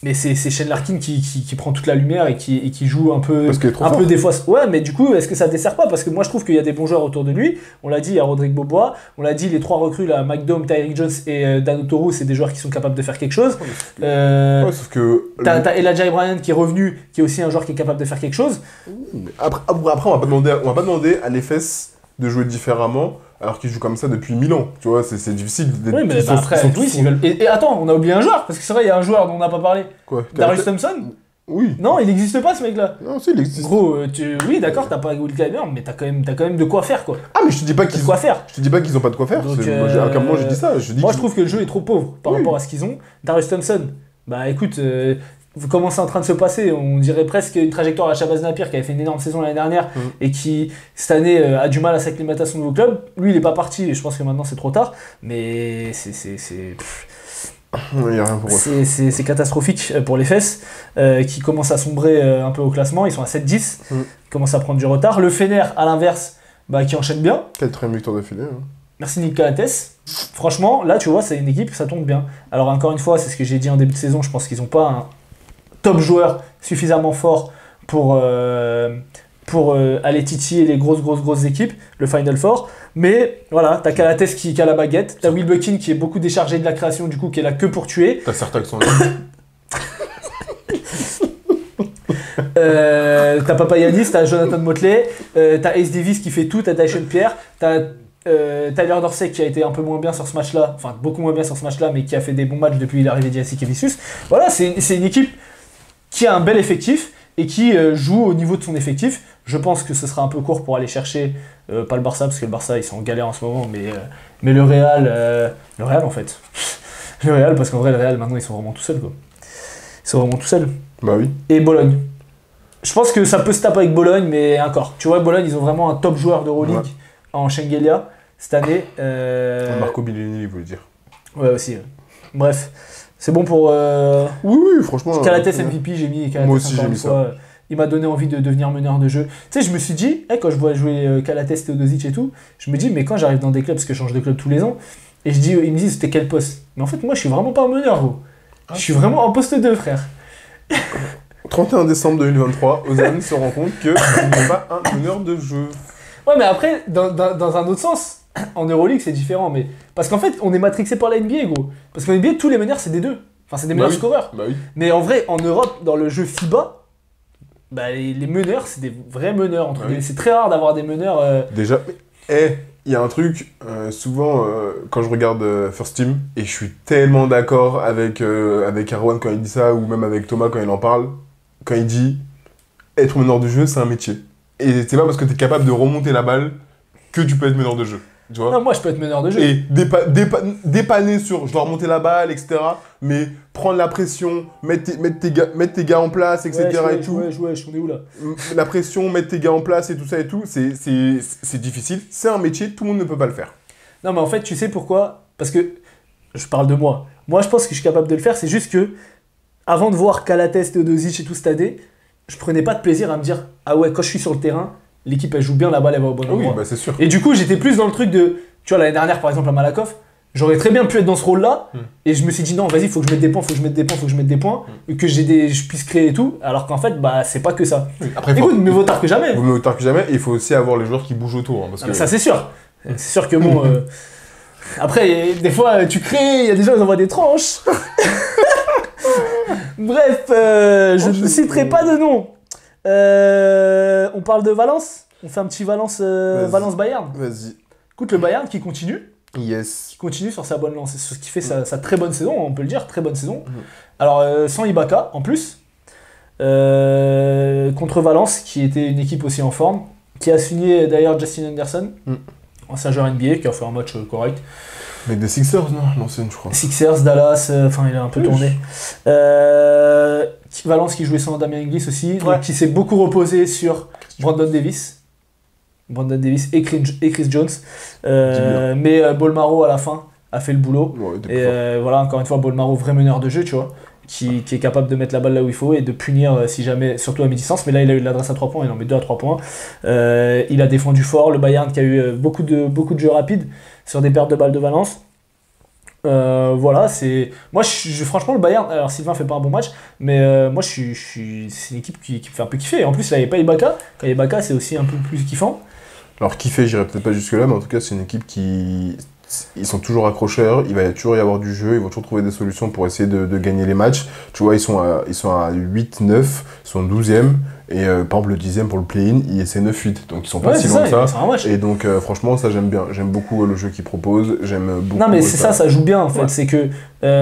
Mais c'est Shane Larkin qui prend toute la lumière et qui joue un peu, Parce qu'il est trop fort. des fois. Ouais, mais du coup, est-ce que ça dessert pas? Parce que moi, je trouve qu'il y a des bons joueurs autour de lui. On l'a dit, il y a Rodrigue Bobois. On l'a dit, les 3 recrues, là, Mike Dome, Tyreek Jones et Dan Otoro, c'est des joueurs qui sont capables de faire quelque chose. Ouais, sauf que. T'as Elijah Bryant qui est revenu, qui est aussi un joueur qui est capable de faire quelque chose. Après, on va pas demander à les Fesses de jouer différemment. Alors qu'ils jouent comme ça depuis 1000 ans, tu vois, c'est difficile d'être... Oui, mais ils sont- après, ils sont oui, tous- s'ils veulent. Et attends, on a oublié un joueur, parce que c'est vrai, il y a un joueur dont on n'a pas parlé. Quoi Darius Thompson. Oui. Non, il n'existe pas ce mec-là. Non, si, il existe. Gros, oui, d'accord, t'as pas Will Clyburn, mais t'as quand même de quoi faire, quoi. Ah, mais je te dis pas T'as qu'ils de quoi faire. Je te dis pas qu'ils ont pas de quoi faire. Donc, À aucun moment j'ai dit ça. Je dis Moi, je qu'ils- trouve que le jeu est trop pauvre par Oui. rapport à ce qu'ils ont. Darius Thompson, bah écoute, comment c'est en train de se passer? On dirait presque une trajectoire à Shabazz Napier qui avait fait une énorme saison l'année dernière et qui, cette année, a du mal à s'acclimater à son nouveau club. Lui, il est pas parti et je pense que maintenant c'est trop tard. Mais Il y a rien pour eux. c'est catastrophique pour les Fesses qui commencent à sombrer un peu au classement. Ils sont à 7-10, ils commencent à prendre du retard. Le Fener, à l'inverse, qui enchaîne bien. 4ème victoire d'affilée. Hein. Merci Nick Calates. Franchement, là, tu vois, c'est une équipe, ça tombe bien. Alors, encore une fois, c'est ce que j'ai dit en début de saison, je pense qu'ils n'ont pas un top joueur suffisamment fort pour aller titiller les grosses équipes, le Final Four. Mais voilà, t'as Calates qui a la baguette, t'as Will Buckin qui est beaucoup déchargé de la création, du coup, qui est là que pour tuer. T'as certains qui sont T'as Papayadis, t'as Jonathan Motley, t'as Ace Davis qui fait tout, t'as Dyson Pierre, t'as Tyler Dorsey qui a été un peu moins bien sur ce match-là, enfin beaucoup moins bien sur ce match-là, mais qui a fait des bons matchs depuis l'arrivée d'Yassi Kevicius. Voilà, c'est une équipe qui a un bel effectif et qui joue au niveau de son effectif. Je pense que ce sera un peu court pour aller chercher, pas le Barça, parce que le Barça ils sont en galère en ce moment, mais le Real en fait. Le Real, parce qu'en vrai le Real maintenant ils sont vraiment tout seuls quoi. Ils sont vraiment tout seuls. Bah oui. Et Bologne. Je pense que ça peut se taper avec Bologne, mais encore. Tu vois, Bologne, ils ont vraiment un top joueur d'Euroleague en Schengelia cette année. Marco Bellini, il voulait dire. Ouais, aussi. Bref, c'est bon pour Oui, franchement. Calates MVP. J'ai mis Calates Moi aussi, encore j'ai une mis fois. Il m'a donné envie de devenir meneur de jeu. Tu sais, je me suis dit, quand je vois jouer Calates, Teodosic et tout, je me dis, mais quand j'arrive dans des clubs, parce que je change de club tous les ans, et je dis, ils me disent, c'était quel poste? Mais en fait, moi, je suis vraiment pas un meneur, gros. Je suis vraiment en poste 2, frère. 31 décembre 2023, Ozan se rend compte qu'il n'est pas un meneur de jeu. Ouais, mais après, dans un autre sens, en Euroleague, c'est différent. Mais... Parce qu'en fait, on est matrixé par la NBA, gros. Parce qu'en NBA, tous les meneurs, c'est des 2. Enfin, c'est des meilleurs oui. scoreurs. Bah oui. Mais en vrai, en Europe, dans le jeu FIBA, bah, les meneurs, c'est des vrais meneurs. Ah oui. C'est très rare d'avoir des meneurs. Déjà, il y a un truc, souvent, quand je regarde First Team, et je suis tellement d'accord avec Erwan quand il dit ça, ou même avec Thomas quand il en parle, quand il dit être meneur de jeu, c'est un métier. Et c'est pas parce que tu es capable de remonter la balle que tu peux être meneur de jeu. Tu vois? Non, moi je peux être meneur de jeu. Et dépanner sur je dois remonter la balle, etc. Mais prendre la pression, mettre tes gars en place, etc. et tout. Ouais, on est où là? La pression, mettre tes gars en place et tout ça et tout, c'est difficile. C'est un métier, tout le monde ne peut pas le faire. Non, mais en fait, tu sais pourquoi? Parce que je parle de moi. Moi, je pense que je suis capable de le faire. C'est juste que, avant de voir Calates, Teodosic et tout cette année, je prenais pas de plaisir à me dire ah ouais, quand je suis sur le terrain, l'équipe elle joue bien, la balle elle va au bon endroit. Oui, bah c'est sûr. Et du coup, j'étais plus dans le truc de. Tu vois, l'année dernière, par exemple, à Malakoff, j'aurais très bien pu être dans ce rôle-là. Et je me suis dit non, vas-y, faut que je mette des points, et que je puisse créer et tout. Alors qu'en fait, bah, c'est pas que ça. Oui, après, écoute, mieux vaut tard que jamais. Vaut mieux tard que jamais. Et il faut aussi avoir les joueurs qui bougent autour. Hein, parce que... Ça, c'est sûr. C'est sûr que bon. Après, des fois, tu crées, il y a des gens qui envoient des tranches. Bref, je ne citerai pas de nom. On parle de Valence. On fait un petit Valence-Bayern. Vas-y. Écoute, le Bayern qui continue. Yes. Qui continue sur sa bonne lancée, sur ce qui fait sa très bonne saison, on peut le dire, très bonne saison. Alors, sans Ibaka en plus. Contre Valence, qui était une équipe aussi en forme. Qui a signé d'ailleurs Justin Anderson. Ancien joueur NBA qui a fait un match correct. Avec des Sixers, non? L'ancienne, je crois. Sixers, Dallas, enfin il a un peu tourné. Valence qui jouait sans Damien Inglis aussi, donc qui s'est beaucoup reposé sur Brandon Davis et Chris Jones. Mais Bolmaro à la fin a fait le boulot. Et voilà, encore une fois, Bolmaro, vrai meneur de jeu, tu vois. Qui est capable de mettre la balle là où il faut et de punir si jamais, surtout à mi-distance, mais là il a eu de l'adresse à 3 points, il en met 2 à 3 points. Il a défendu fort, le Bayern qui a eu beaucoup de jeux rapides sur des pertes de balles de Valence. Voilà, c'est. Moi, franchement, le Bayern, alors Sylvain fait pas un bon match, mais moi c'est une équipe qui me fait un peu kiffer. En plus, là il n'y avait pas Ibaka, quand il y a Ibaka, c'est aussi un peu plus kiffant. Alors, kiffer, j'irai peut-être pas jusque-là, mais en tout cas, c'est une équipe qui. Ils sont toujours accrocheurs, il va toujours y avoir du jeu, ils vont toujours trouver des solutions pour essayer de gagner les matchs. Tu vois, ils sont à 8, 9, ils sont 12e, et par exemple le 10e pour le play-in, c'est 9-8, donc ils sont pas si loin que ça. Et donc franchement, ça j'aime bien, j'aime beaucoup le jeu qu'ils proposent, j'aime beaucoup... Non mais c'est ça joue bien en fait, c'est que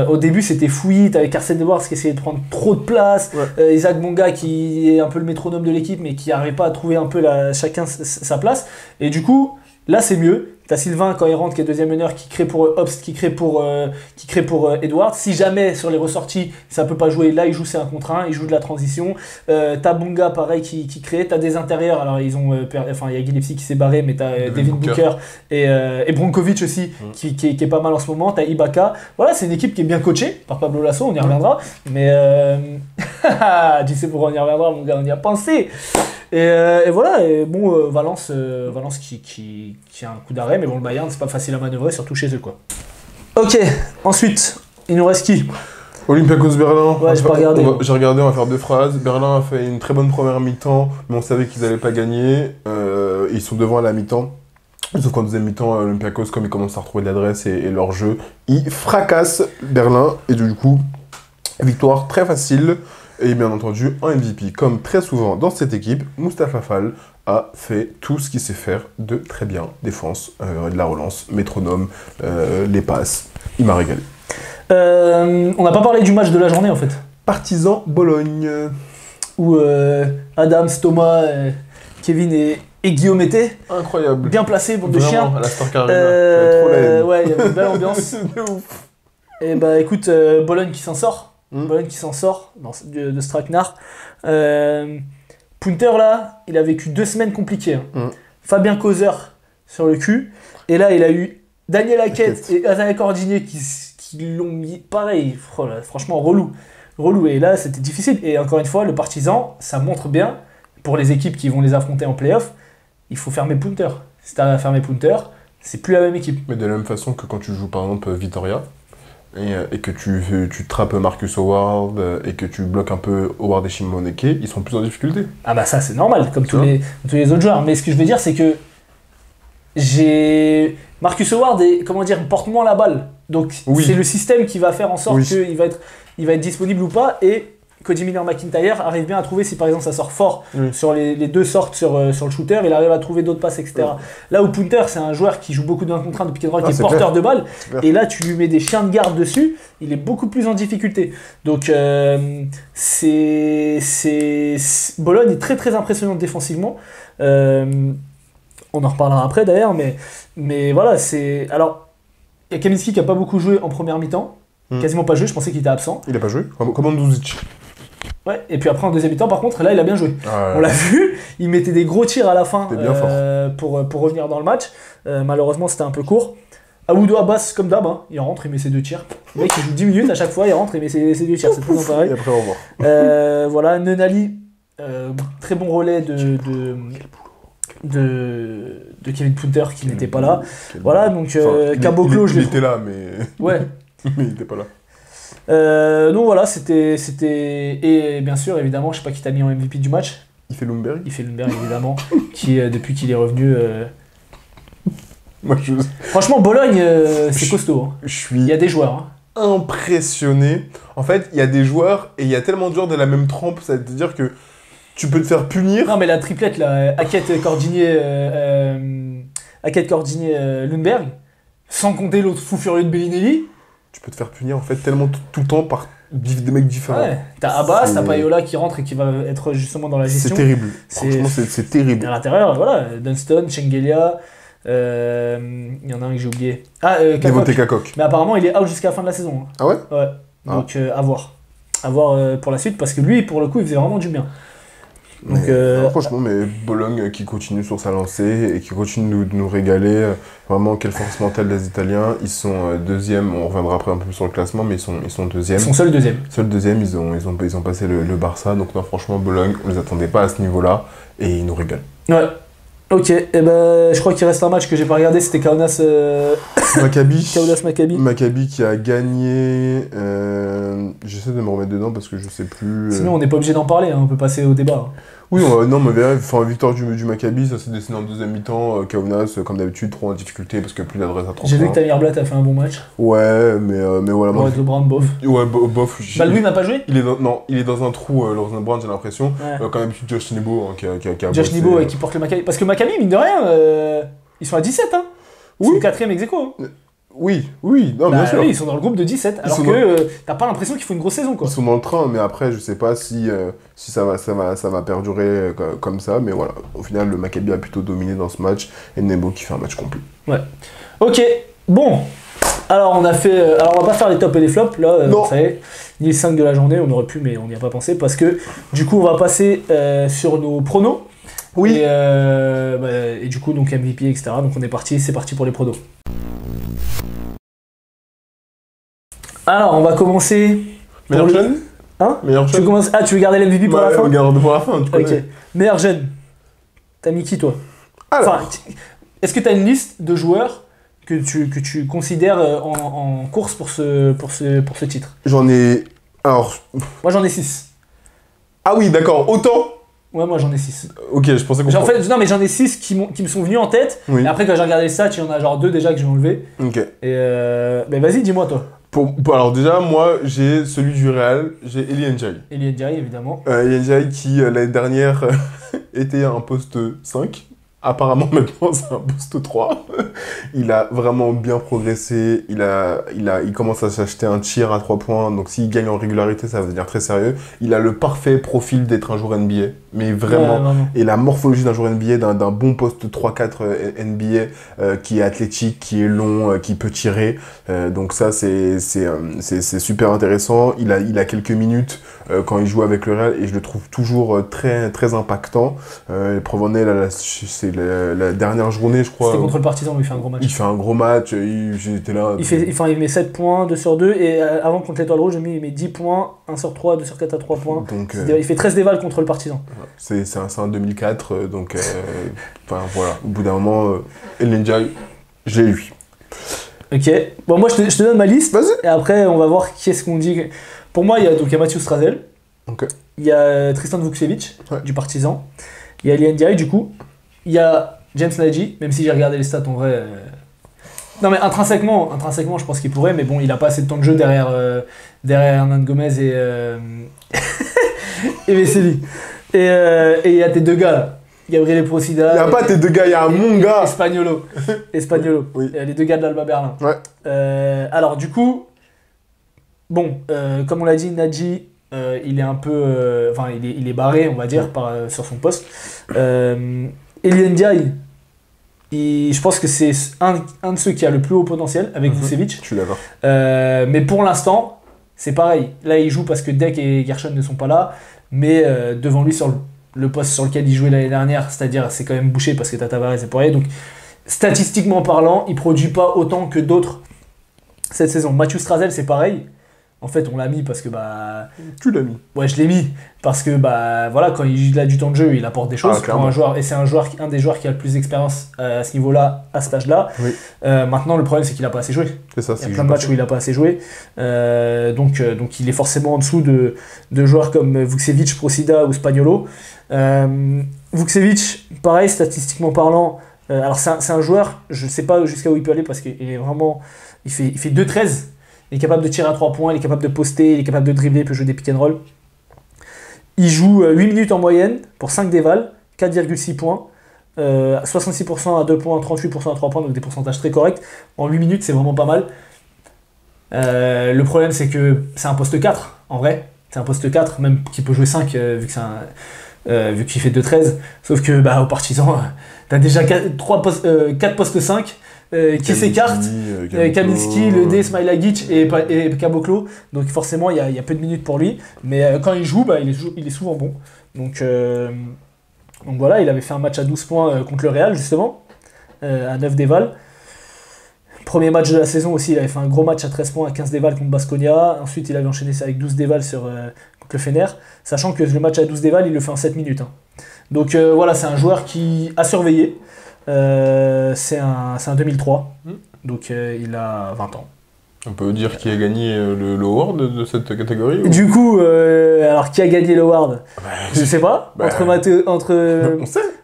au début c'était fouillis, t'avais Carsten Edwards qui essayait de prendre trop de place, Isaac Bonga qui est un peu le métronome de l'équipe mais qui n'arrive pas à trouver un peu chacun sa place, et du coup, là c'est mieux. T'as Sylvain quand il rentre qui est deuxième meneur qui crée pour Obst, qui crée pour Edwards. Si jamais sur les ressorties ça peut pas jouer, là il joue c'est 1 contre 1, il joue de la transition. T'as Bonga pareil qui crée, t'as des intérieurs, alors ils ont il y a Gillespie qui s'est barré, mais t'as Devin Booker et Brankovic aussi qui est pas mal en ce moment. T'as Ibaka. Voilà, c'est une équipe qui est bien coachée par Pablo Lasso, on y reviendra. Mais tu sais pourquoi on y reviendra mon gars, on y a pensé. Et voilà, et bon, Valence qui a un coup d'arrêt, mais bon, le Bayern, c'est pas facile à manœuvrer, surtout chez eux, quoi. Ok, ensuite, il nous reste qui? Olympiakos Berlin. Ouais, j'ai pas regardé. J'ai regardé, on va faire 2 phrases. Berlin a fait une très bonne première mi-temps, mais on savait qu'ils allaient pas gagner. Ils sont devant à la mi-temps. Sauf qu'en deuxième mi-temps, Olympiakos, comme ils commencent à retrouver de l'adresse et leur jeu, ils fracassent Berlin, et du coup, victoire très facile. Et bien entendu, en MVP, comme très souvent dans cette équipe, Mustapha Fall a fait tout ce qu'il sait faire de très bien. Défense, de la relance, métronome, les passes. Il m'a régalé. On n'a pas parlé du match de la journée en fait. Partizan Bologne. Où Adams, Thomas, Kevin et Guillaume étaient. Incroyable. Bien placés, bande de Vraiment, chiens. à la Star Carina. J'avais trop la haine. Ouais, il y avait une belle ambiance. De ouf. Et bah écoute, Bologne qui s'en sort. Bologne qui s'en sort de Straknar. Punter là, il a vécu 2 semaines compliquées. Fabien Causer sur le cul. Et là, il a eu Daniel Hackett et Azaya Cordigné qui l'ont mis pareil. Oh là, franchement, relou. Et là, c'était difficile. Et encore une fois, le Partizan, ça montre bien, pour les équipes qui vont les affronter en play-off, il faut fermer Punter. Si tu as fermé Punter, c'est plus la même équipe. Mais de la même façon que quand tu joues par exemple Vitoria, et que tu trappes Marcus Howard et que tu bloques un peu Howard et Shimoneke, ils sont plus en difficulté. Ah bah ça c'est normal, comme tous les autres joueurs. Mais ce que je veux dire c'est que Marcus Howard porte moins la balle. Donc c'est le système qui va faire en sorte qu'il va être disponible ou pas. Et Cody Miller-McIntyre arrive bien à trouver si par exemple ça sort fort Oui. sur les deux sortes sur le shooter, il arrive à trouver d'autres passes, etc. Ouais. Là où Punter, c'est un joueur qui joue beaucoup de 1 contre 1 de pick and roll, qui est c'est porteur de balle, clair. et là tu lui mets des chiens de garde dessus, il est beaucoup plus en difficulté. Donc Bologne est très très impressionnant défensivement. On en reparlera après d'ailleurs, mais voilà, c'est... Alors, il y a Kaminski qui n'a pas beaucoup joué en première mi-temps, quasiment pas joué, je pensais qu'il était absent. Il a pas joué? Comment Duzic? Ouais, et puis après en deuxième mi-temps, par contre, là il a bien joué. Ah, On l'a vu, il mettait des gros tirs à la fin C'était bien pour revenir dans le match. Malheureusement, c'était un peu court. Aoudou Abbas, comme d'hab, hein, il rentre, il met ses 2 tirs. Le mec, il joue 10 minutes à chaque fois, il rentre, il met ses 2 tirs. C'est tout pareil. Et après, au revoir. Voilà, Nenali, très bon relais de Kevin Punter qui n'était pas là. Voilà, donc Caboclo, je il l'ai était là, mais... Ouais. mais il était pas là. Donc voilà, c'était... Et bien sûr, évidemment, je sais pas qui t'a mis en MVP du match. Il fait Lundberg. Il fait Lundberg, évidemment, qui, depuis qu'il est revenu... Moi, Franchement, Bologne, c'est costaud. Hein. je suis Il y a des joueurs. Hein. impressionné. En fait, il y a des joueurs, et il y a tellement de joueurs de la même trempe, c'est-à-dire que tu peux te faire punir. Non, mais la triplette, là, Hackett, Cordinier, Lundberg, sans compter l'autre fou furieux de Bellinelli. Tu peux te faire punir, en fait, tellement tout le temps par des mecs différents. Ouais, t'as Abbas, C'est- t'as Payola qui rentre et qui va être justement dans la gestion. C'est terrible. C'est- Franchement, c'est Et terrible. à l'intérieur, voilà, Dunston, Chengelia, il y en a un que j'ai oublié. Ah, Devontae Kakok. Kakok. Mais apparemment, il est out jusqu'à la fin de la saison. Hein. Ah ouais? Ouais, donc à voir. À voir pour la suite, parce que lui, pour le coup, il faisait vraiment du bien. Donc, Non, franchement, mais Bologne qui continue sur sa lancée et qui continue de nous régaler. Vraiment, quelle force mentale des Italiens. Ils sont deuxième, on reviendra après un peu plus sur le classement, mais ils sont deuxième. ils sont seuls deuxième. Seul deuxième, ils ont passé le Barça. Donc non, franchement, Bologne, on les attendait pas à ce niveau-là et ils nous régalent. Ouais. Ok, et ben je crois qu'il reste un match que j'ai pas regardé, c'était Kaunas Maccabi. Maccabi qui a gagné. J'essaie de me remettre dedans parce que je sais plus. Sinon on n'est pas obligé d'en parler, hein, on peut passer au débat. Hein. Oui, non, mais victoire du Maccabi, ça s'est dessiné en deuxième mi-temps. Kaunas, comme d'habitude, trop en difficulté parce que plus d'adresse à 30 J'ai vu points. que Tamir Blatt a fait un bon match. Ouais, mais voilà. Pour être le Brown bof. Ouais, bof. Bah lui n'a pas joué. Il est dans un trou, Lawrence Brown, j'ai l'impression. Ouais. Comme d'habitude, Josh Nebo, hein, qui a Josh bossé. Nebo qui porte le Maccabi. Parce que Maccabi, mine de rien, ils sont à 17, hein. Ils Oui. sont 4ème ex aequo, hein. Oui, non, Bah bien sûr. oui, ils sont dans le groupe de 17, alors sont que t'as pas l'impression qu'il faut une grosse saison, quoi. Ils sont dans le train, mais après, je sais pas si ça va perdurer comme ça. Mais voilà, au final, le Maccabi a plutôt dominé dans ce match. Et Nebo qui fait un match complet. Ok, bon. Alors on a fait, alors on va pas faire les tops et les flops là, Non. ça y est, ni les 5 de la journée, on aurait pu mais on n'y a pas pensé parce que du coup on va passer sur nos pronos. Oui. Et du coup donc MVP etc. Donc c'est parti pour les pronos. Alors on va commencer. Meilleur pour le- jeune Hein Meilleur Tu jeune commences. Ah tu veux garder l'MVP pour la fin? Regarde pour la fin, tu Ok. connais. Meilleur jeune. T'as mis qui toi? Alors, Enfin, est-ce que t'as une liste de joueurs que tu considères en course pour ce titre? j'en ai... Alors... Moi j'en ai 6. Ah oui, d'accord, autant. Ouais, moi j'en ai 6. Ok, je pensais qu'on... En fait, non, mais j'en ai 6 qui me sont venus en tête. Oui. Et après, quand j'ai regardé les stats, il y en a genre 2 déjà que j'ai enlevé. Ok. Et ben vas-y, dis-moi toi. Alors déjà, moi, j'ai celui du Real, j'ai Eli Ndiaye. Elie Ndiaye, évidemment. Eli Ndiaye qui, l'année dernière, était un poste 5. Apparemment, maintenant, c'est un poste 3. Il a vraiment bien progressé. Il commence à s'acheter un tir à 3 points. Donc, s'il gagne en régularité, ça va devenir très sérieux. Il a le parfait profil d'être un joueur NBA. Mais vraiment... Ouais, vraiment. Et la morphologie d'un joueur NBA, d'un bon poste 3-4 NBA, qui est athlétique, qui est long, qui peut tirer. Donc ça, c'est super intéressant. Il a quelques minutes quand il joue avec le Real et je le trouve toujours très, très impactant. Provenait, c'est la dernière journée, je crois. C'était contre le Partizan, où il fait un gros match. Il fait un gros match, j'étais là. Il met 7 points, 2 sur 2. Et avant, contre l'Étoile Rouge, il met 10 points, 1 sur 3, 2 sur 4 à 3 points. Donc, Il fait 13 dévals contre le Partisan. c'est un 2004, donc enfin voilà, au bout d'un moment, Eli Ndiaye, je l'ai eu. Ok. Bon, moi, je te donne ma liste. Vas-y. Et après, on va voir qui est-ce qu'on dit. Pour moi, il y a Mathieu Strazel. Ok. Il y a Tristan Vukcevic, Ouais. du Partizan. Il y a Eli Ndiaye, du coup. Il y a James Nagy, même si j'ai regardé les stats en vrai. Non mais intrinsèquement, je pense qu'il pourrait, mais bon, il a pas assez de temps de jeu derrière Hernan Gomez et Vesely. Et il y a tes deux gars là, Gabriel Procida. Il n'y a pas tes deux gars, il y a mon gars. Espagnolo. Oui. Les deux gars de l'Alba Berlin. Ouais. Alors du coup, bon, comme on l'a dit, Nadji, il est un peu, il est barré, on va dire, sur son poste. Elian Ndiaye, je pense que c'est un de ceux qui a le plus haut potentiel avec Vucevic. Je suis d'accord. Mais pour l'instant, c'est pareil. Là, il joue parce que Deck et Gershon ne sont pas là, mais devant lui sur le poste sur lequel il jouait l'année dernière, c'est-à-dire c'est quand même bouché parce que t'as Tavares et Poirier. Donc statistiquement parlant, il produit pas autant que d'autres cette saison. Mathieu Strazel, c'est pareil. En fait, on l'a mis parce que Tu l'as mis. Ouais, je l'ai mis parce que voilà, quand il a du temps de jeu, il apporte des choses pour un joueur, et c'est un des joueurs qui a le plus d'expérience à ce niveau-là, à cet âge-là. Oui. Maintenant, le problème c'est qu'il a pas assez joué. C'est ça. Il y a plein de matchs où il a pas assez joué, donc il est forcément en dessous de joueurs comme Vucevic, Procida ou Spaniolo. Vucevic, pareil, statistiquement parlant. Alors c'est un joueur, je sais pas jusqu'à où il peut aller parce qu'il est vraiment, il fait 2-13. Il est capable de tirer à 3 points, il est capable de poster, il est capable de dribbler, il peut jouer des pick and roll. Il joue 8 minutes en moyenne pour 5 dévals, 4,6 points, 66% à 2 points, 38% à 3 points, donc des pourcentages très corrects. En 8 minutes, c'est vraiment pas mal. Le problème, c'est que c'est un poste 4, en vrai. C'est un poste 4, même qui peut jouer 5, vu qu'il fait 2-13. Sauf que au Partizan, t'as déjà 4 postes 5. Qui s'écarte, Kaminski, Ledé, Smailagic et Caboclo. Donc forcément, il y a peu de minutes pour lui. Mais quand il joue, il est souvent bon. Donc voilà, il avait fait un match à 12 points contre le Real, justement, à 9 dévals. Premier match de la saison aussi, il avait fait un gros match à 13 points, à 15 dévals contre Baskonia. Ensuite, il avait enchaîné ça avec 12 dévals contre le Fener. Sachant que le match à 12 dévals, il le fait en 7 minutes. Hein. Donc voilà, c'est un joueur qui a surveillé. C'est un 2003, donc il a 20 ans. On peut dire qui a gagné le award de cette catégorie ou... Du coup, alors qui a gagné l'award Je sais pas, entre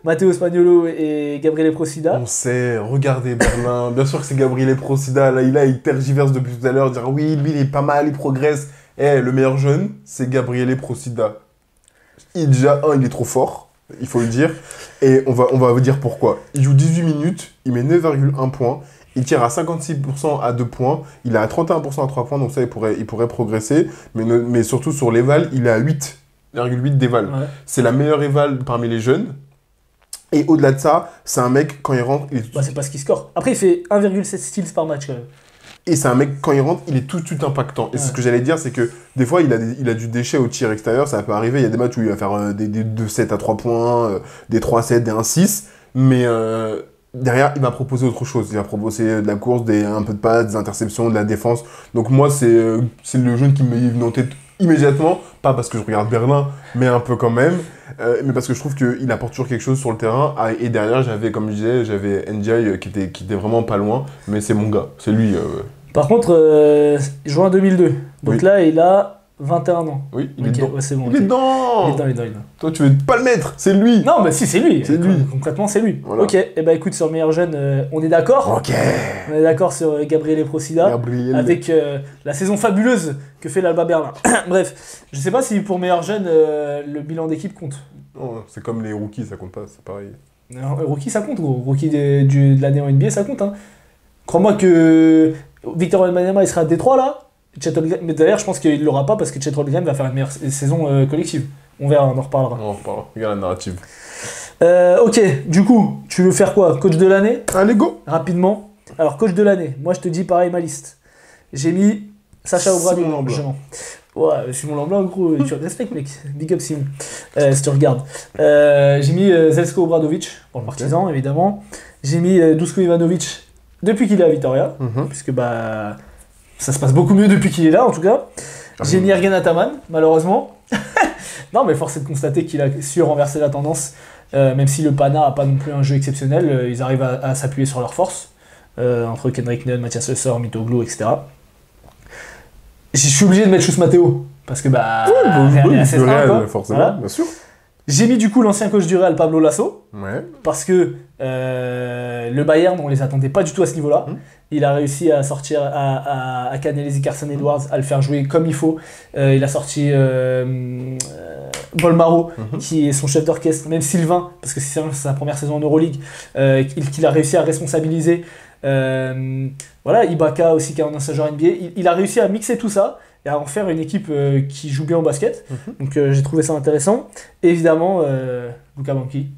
Matteo Spaniolo et Gabriele Procida. On sait, regardez Berlin, bien sûr que c'est Gabriele Procida, là il tergiverse depuis tout à l'heure, dire oui, lui il est pas mal, il progresse. Le meilleur jeune, c'est Gabriele Procida. Il est trop fort. Il faut le dire, et on va vous dire pourquoi. Il joue 18 minutes, il met 9,1 points, il tire à 56% à 2 points, il est à 31% à 3 points, donc ça il pourrait progresser, mais surtout sur l'éval, il est à 8,8 d'éval. Ouais. C'est la meilleure éval parmi les jeunes, et au-delà de ça, c'est un mec, quand il rentre... c'est pas ce qu'il score. Après il fait 1,7 steals par match quand même. Et c'est un mec, quand il rentre, il est tout de suite impactant. Et c'est ce que j'allais dire, c'est que des fois, il a du déchet au tir extérieur, ça peut arriver. Il y a des matchs où il va faire des 2-7 à 3 points, des 3-7, des 1-6. Mais derrière, il va proposer autre chose. Il va proposer de la course, un peu de passe, des interceptions, de la défense. Donc moi, c'est le jeune qui m'est venu en tête immédiatement. Pas parce que je regarde Berlin, mais un peu quand même. Mais parce que je trouve qu'il apporte toujours quelque chose sur le terrain. Et derrière, comme je disais, j'avais Ndiaye qui était vraiment pas loin. Mais c'est mon gars, c'est lui. Par contre, il joue en 2002. Donc là, il a 21 ans. Oui, il est dedans. Ouais, c'est bon, il est dedans. Il est dedans. Toi, tu veux pas le mettre, c'est lui. Non, mais si, c'est lui. C'est lui. Concrètement, c'est lui. Voilà. Ok, et écoute, sur le meilleur jeune, on est d'accord. Ok. On est d'accord sur Gabriele Procida. Avec la saison fabuleuse que fait l'Alba Berlin. Bref, je sais pas si pour meilleur jeune, le bilan d'équipe compte. Non, c'est comme les rookies, ça compte pas, c'est pareil. Non, rookie, ça compte, gros. Rookie de l'année en NBA, ça compte. Hein. Crois-moi que Victor Wembanyama, il sera à Détroit là. Mais d'ailleurs, je pense qu'il ne l'aura pas parce que Chet Holmgren va faire une meilleure saison collective. On verra, on en reparlera. On en reparlera. Regarde la narrative. Ok, du coup, tu veux faire quoi? Coach de l'année? Allez, go! Rapidement. Alors, coach de l'année, moi je te dis pareil ma liste. J'ai mis Sacha Obradovic. Ouais, Simon Lamblin, gros, tu respectes, mec. Big up, Simon. Si tu regardes. J'ai mis Zelsko Obradovic, pour le Partizan, évidemment. J'ai mis Dusko Ivanovic depuis qu'il est à Vitoria, puisque ça se passe beaucoup mieux depuis qu'il est là, en tout cas. J'ai mis Ergen Ataman, malheureusement. Non, mais force est de constater qu'il a su renverser la tendance, même si le Pana n'a pas non plus un jeu exceptionnel, ils arrivent à s'appuyer sur leurs forces, entre Kendrick Nunn, Mathias Lessor, Mitoglou, etc. Je suis obligé de mettre Chus Matteo, parce que Real, forcément, voilà. Bien sûr. J'ai mis du coup l'ancien coach du Real, Pablo Lasso, Ouais. parce que le Bayern, on les attendait pas du tout à ce niveau-là. Il a réussi à sortir, à canaliser Carson Edwards, à le faire jouer comme il faut. Il a sorti Bolmaro, qui est son chef d'orchestre, même Sylvain, parce que c'est sa première saison en Euroleague, qu'il a réussi à responsabiliser. Voilà, Ibaka aussi, qui est un ancien joueur NBA. Il a réussi à mixer tout ça et à en faire une équipe qui joue bien au basket. Donc j'ai trouvé ça intéressant. Et évidemment, Luca Banchi,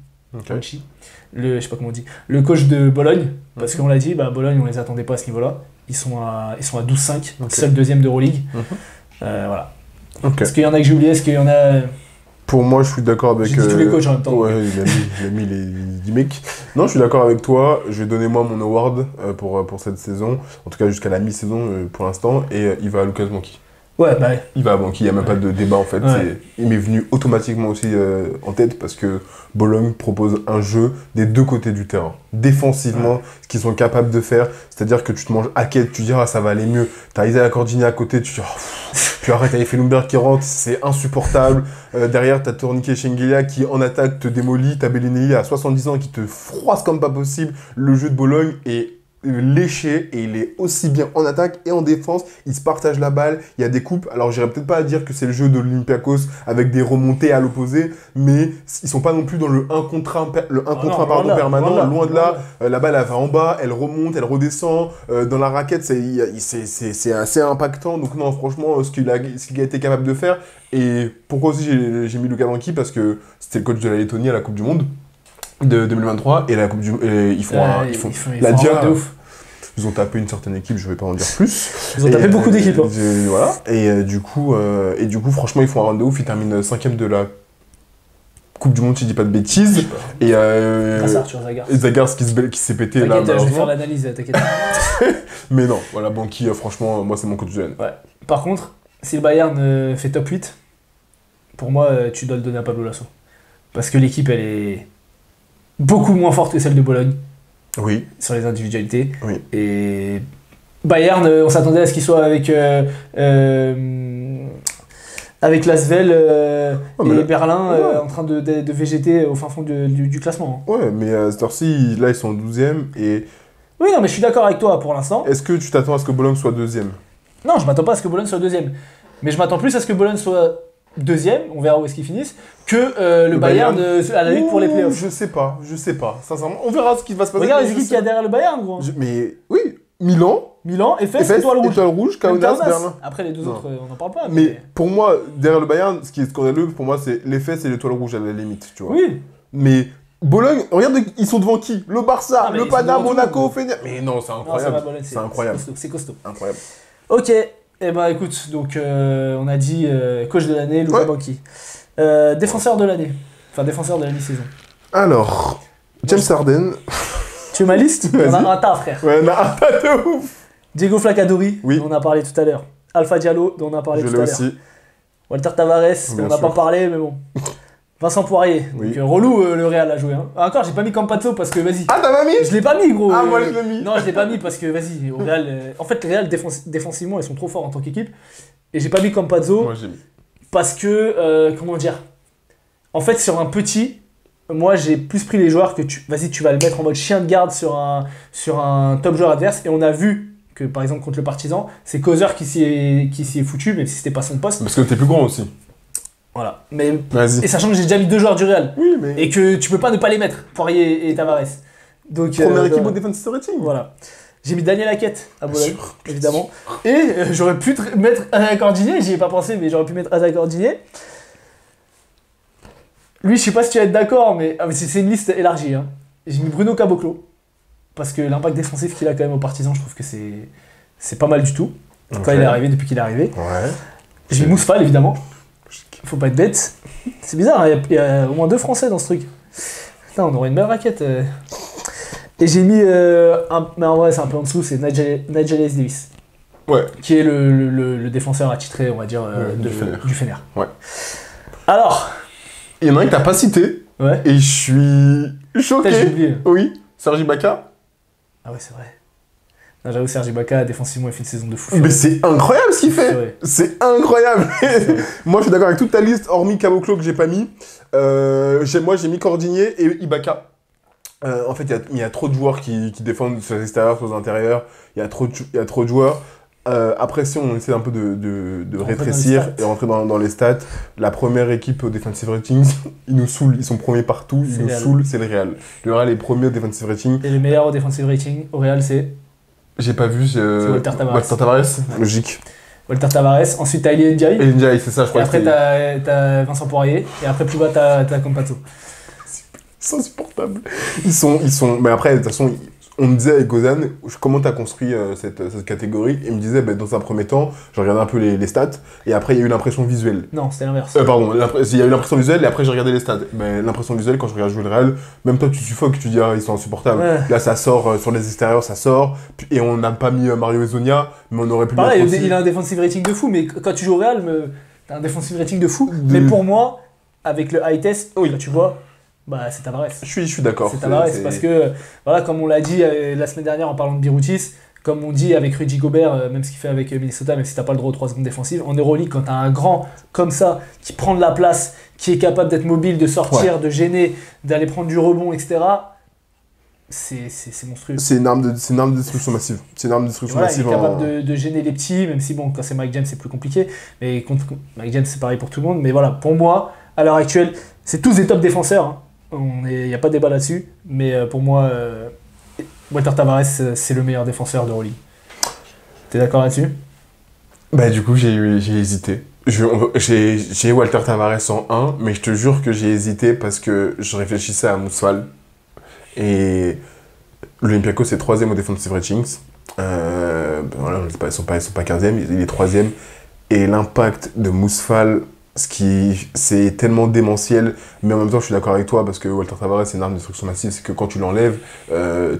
je sais pas comment on dit, le coach de Bologne, parce qu'on l'a dit, Bologne, on les attendait pas à ce niveau-là. Ils sont à 12-5, seul deuxième d'Euroleague. Voilà. Est-ce qu'il y en a que j'ai oublié? Est-ce qu'il y en a... Pour moi, je suis d'accord avec... J'ai dit tous les coachs en même temps. Ouais, il a mis les 10 mecs. Non, je suis d'accord avec toi. Je vais donner moi mon award pour cette saison. En tout cas, jusqu'à la mi-saison pour l'instant. Et il va à Lucas Banchi. Ouais. Il va à Banchi, il n'y a même pas de débat en fait. Ouais. Il m'est venu automatiquement aussi en tête parce que Bologne propose un jeu des deux côtés du terrain. Défensivement, ce qu'ils sont capables de faire, c'est-à-dire que tu te manges Hackett, tu dis ça va aller mieux. T'as Isaiah Cordini à côté, tu dis puis arrête, t'as Effenberg qui rentre, c'est insupportable. Derrière, t'as Tourniquet Shengelia qui en attaque te démolit, t'as Bellinelli à 70 ans qui te froisse comme pas possible. Le jeu de Bologne est léché et il est aussi bien en attaque et en défense. Il se partage la balle, il y a des coupes. Alors j'irais peut-être pas à dire que c'est le jeu de l'Olympiakos avec des remontées à l'opposé, mais ils sont pas non plus dans le 1 contre 1, permanent, loin de là. La balle elle va en bas, elle remonte, elle redescend. Dans la raquette c'est assez impactant. Donc non, franchement, ce qu'il a été capable de faire. Et pourquoi aussi j'ai mis Luca Banchi, parce que c'était le coach de la Lettonie à la Coupe du Monde de 2023 et la Coupe du ils font la dia de ouf. Ils ont tapé une certaine équipe, je vais pas en dire plus. Ils ont tapé beaucoup d'équipes. Voilà. Et du coup, franchement, ils font un run de ouf. Ils terminent 5ème de la Coupe du Monde, si je dis pas de bêtises. Et Arthur Zagars. Et Zagars qui s'est pété là. T'inquiète, je vais faire l'analyse, t'inquiète. Mais non, voilà, Banchi, franchement, moi c'est mon coach de l'année. Ouais. Par contre, si le Bayern fait top 8, pour moi, tu dois le donner à Pablo Lasso. Parce que l'équipe, elle est beaucoup moins forte que celle de Bologne. Oui. Sur les individualités. Oui. Et Bayern, on s'attendait à ce qu'il soit avec Lasvel et Berlin en train de végéter au fin fond du classement. Ouais, mais cette heure-ci, là, ils sont 12e et... Oui, non, mais je suis d'accord avec toi pour l'instant. Est-ce que tu t'attends à ce que Bologne soit 2e? Non, je m'attends pas à ce que Bologne soit 2e. Mais je m'attends plus à ce que Bologne soit 2e, on verra où est-ce qu'ils finissent, que le Bayern à la lutte pour les playoffs. Je sais pas. Sincèrement, on verra ce qui va se passer. Regarde les équipes qu'il y a derrière le Bayern, gros. Mais oui, Milan, Efes, Étoile Rouge, Kaunas, Berlin. Après les deux autres, on n'en parle pas. Mais pour moi, derrière le Bayern, ce qui est scandaleux, pour moi, c'est l'Efes et l'Étoile Rouge à la limite, tu vois. Oui. Mais Bologne, regarde, ils sont devant qui? Le Barça, le Pana, Monaco, Fener. Mais non, c'est incroyable. C'est incroyable. C'est costaud. Incroyable. Ok. Eh ben écoute, donc on a dit coach de l'année, Luca Banchi. Défenseur de l'année. Enfin, défenseur de la mi-saison. Alors, James Harden. Tu veux ma liste? On a un tas, frère. Ouais, on a un tas de ouf. Diego Flacadori, oui. dont on a parlé tout à l'heure. Alpha Diallo, dont on a parlé tout à l'heure. Je l'ai aussi. Walter Tavares, dont on n'a pas parlé, mais bon. Vincent Poirier. Oui. Donc relou, le Real a joué. Hein. Encore, j'ai pas mis Campazzo parce que vas-y. Ah, t'as pas mis? Je l'ai pas mis, gros. Ah, moi je l'ai mis. Non, je l'ai pas mis parce que vas-y, au Real. En fait, le Real, défensivement, ils sont trop forts en tant qu'équipe. Et j'ai pas mis Campazzo. Moi j'ai mis. Parce que, comment dire? En fait, sur un petit, moi j'ai plus pris les joueurs que tu vas le mettre en mode chien de garde sur un top joueur adverse. Et on a vu que, par exemple, contre le Partizan, c'est Causeur qui s'y est foutu, même si c'était pas son poste. Parce que t'es plus grand aussi. Voilà. Mais, vas-y. et sachant que j'ai déjà mis 2 joueurs du Real. Oui, mais... Et que tu peux pas ne pas les mettre, Poirier et Tavares. Donc, première équipe au defensive rating. Voilà. J'ai mis Daniel Hackett à Bologne, évidemment. Et j'aurais pu mettre Ada Cordinier, j'y ai pas pensé, mais j'aurais pu mettre Ada Cordinier. Lui, je sais pas si tu vas être d'accord, mais c'est une liste élargie. Hein. J'ai mis Bruno Caboclo, parce que l'impact défensif qu'il a quand même aux Partisans, je trouve que c'est pas mal du tout. Okay. Quand il est arrivé, depuis qu'il est arrivé. Ouais. J'ai mis Mousfal, évidemment. Faut pas être bête. C'est bizarre, hein, il y a au moins 2 Français dans ce truc. Putain, on aurait une belle raquette. Et j'ai mis, mais en vrai c'est un peu en dessous, c'est Nigel Davis. Ouais. Qui est le défenseur attitré, on va dire, du Fener. Ouais. Alors. Il y en a un que t'as pas cité. Ouais. Et je suis choqué. J'ai oublié. Oui. Serge Ibaka. Ah ouais, c'est vrai. Non, j'avoue, Serge Ibaka, défensivement, il fait une saison de fou. Mais c'est incroyable ce qu'il fait. vrai. C'est incroyable. vrai. Moi, je suis d'accord avec toute ta liste, hormis Caboclo que j'ai pas mis. Moi, j'ai mis Cordinier et Ibaka. En fait, il y a trop de joueurs qui défendent sur les extérieurs, sur les intérieurs. Il y a trop de joueurs. Après, si on essaie un peu de rétrécir et rentrer dans les stats, la première équipe au defensive rating, ils nous saoulent. Ils sont premiers partout. Ils nous saoulent, c'est le Real. Le Real est premier au defensive rating. Et le meilleur au defensive rating au Real, c'est J'ai pas vu. C'est Walter Tavares. Walter Tavares, logique. Walter Tavares. Ensuite, t'as Eli Ndiaye. Et Ndiaye, c'est ça, je crois. Et après, t'as Vincent Poirier. Et après, plus bas, t'as Campazzo. C'est insupportable. Mais après, de toute façon, on me disait avec Gozan, comment t'as construit cette catégorie? Et il me disait, dans un premier temps, je regardais un peu les stats, et après, il y a eu l'impression visuelle. Non, c'était l'inverse. Pardon, il y a eu l'impression visuelle, et après, j'ai regardé les stats. Mais l'impression visuelle, quand je regarde jouer le Real, même toi, tu suffoques, tu dis, ils sont insupportables. Ouais. Là, ça sort sur les extérieurs, ça sort, et on n'a pas mis Mario Ezonia, mais on aurait pu Pareil, il a un defensive rating de fou, mais quand tu joues au Real, t'as un defensive rating de fou. Mais pour moi, avec le high test, là, tu vois. C'est Tavares. Je suis d'accord. C'est Tavares parce que, voilà, comme on l'a dit la semaine dernière en parlant de Biroutis, comme on dit avec Rudy Gobert, même ce qu'il fait avec Minnesota, même si t'as pas le droit aux 3 secondes défensives, en Euroleague, quand t'as un grand comme ça, qui prend de la place, qui est capable d'être mobile, de sortir, de gêner, d'aller prendre du rebond, etc., c'est monstrueux. C'est une arme de destruction massive. C'est une arme de destruction massive. Il est capable de gêner les petits, même si, quand c'est Mike James, c'est plus compliqué. Mais contre Mike James, c'est pareil pour tout le monde. Mais voilà, pour moi, à l'heure actuelle, c'est tous des top défenseurs. Hein. Il n'y a pas de débat là-dessus, mais pour moi, Walter Tavares, c'est le meilleur défenseur de d'Euroleague. T'es d'accord là-dessus? Du coup, j'ai hésité. J'ai Walter Tavares en 1, mais je te jure que j'ai hésité parce que je réfléchissais à Mousfal. Et l'Olympiakos, c'est 3ème au defensive ratings. Voilà, ils sont pas 15e, il est 3ème. Et l'impact de Mousfal, c'est tellement démentiel, mais en même temps je suis d'accord avec toi parce que Walter Tavares c'est une arme de destruction massive, c'est que quand tu l'enlèves,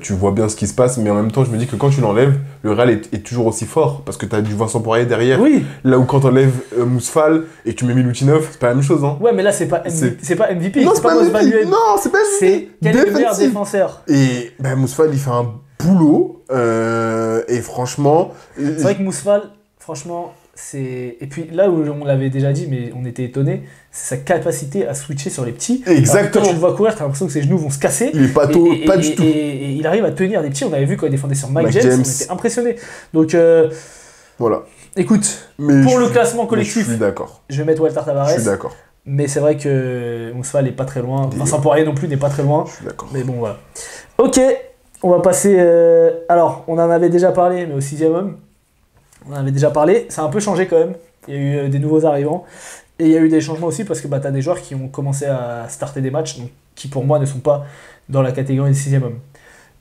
tu vois bien ce qui se passe, mais en même temps je me dis que quand tu l'enlèves, le Real est toujours aussi fort parce que tu as du Vincent Poirier derrière. Oui. Là où quand tu enlèves Mousfal et que tu mets Milutinov, c'est pas la même chose. Hein. Ouais, mais là c'est pas MVP, non, c'est pas MVP. Non, c'est pas MVP. C'est quel est le meilleur défenseur. Et Mousfal il fait un boulot et franchement. C'est vrai que Mousfal, franchement. Et puis là où on l'avait déjà dit, mais on était étonnés, c'est sa capacité à switcher sur les petits. Exactement. Quand tu le vois courir, t'as l'impression que ses genoux vont se casser. Il est pas du tout. Et il arrive à tenir les petits. On avait vu quand il défendait sur Mike James, on était impressionnés. Donc voilà. Écoute, pour le classement collectif, je suis d'accord. Je vais mettre Walter Tavares. Je suis d'accord. Mais c'est vrai que Mousfal n'est pas très loin. Vincent Poirier non plus n'est pas très loin. Je suis d'accord. Mais bon, voilà. Ok, on va passer. Alors, on en avait déjà parlé, mais au 6e homme. On en avait déjà parlé, ça a un peu changé quand même. Il y a eu des nouveaux arrivants. Et il y a eu des changements aussi parce que tu as des joueurs qui ont commencé à starter des matchs, donc, qui pour moi ne sont pas dans la catégorie du 6e homme.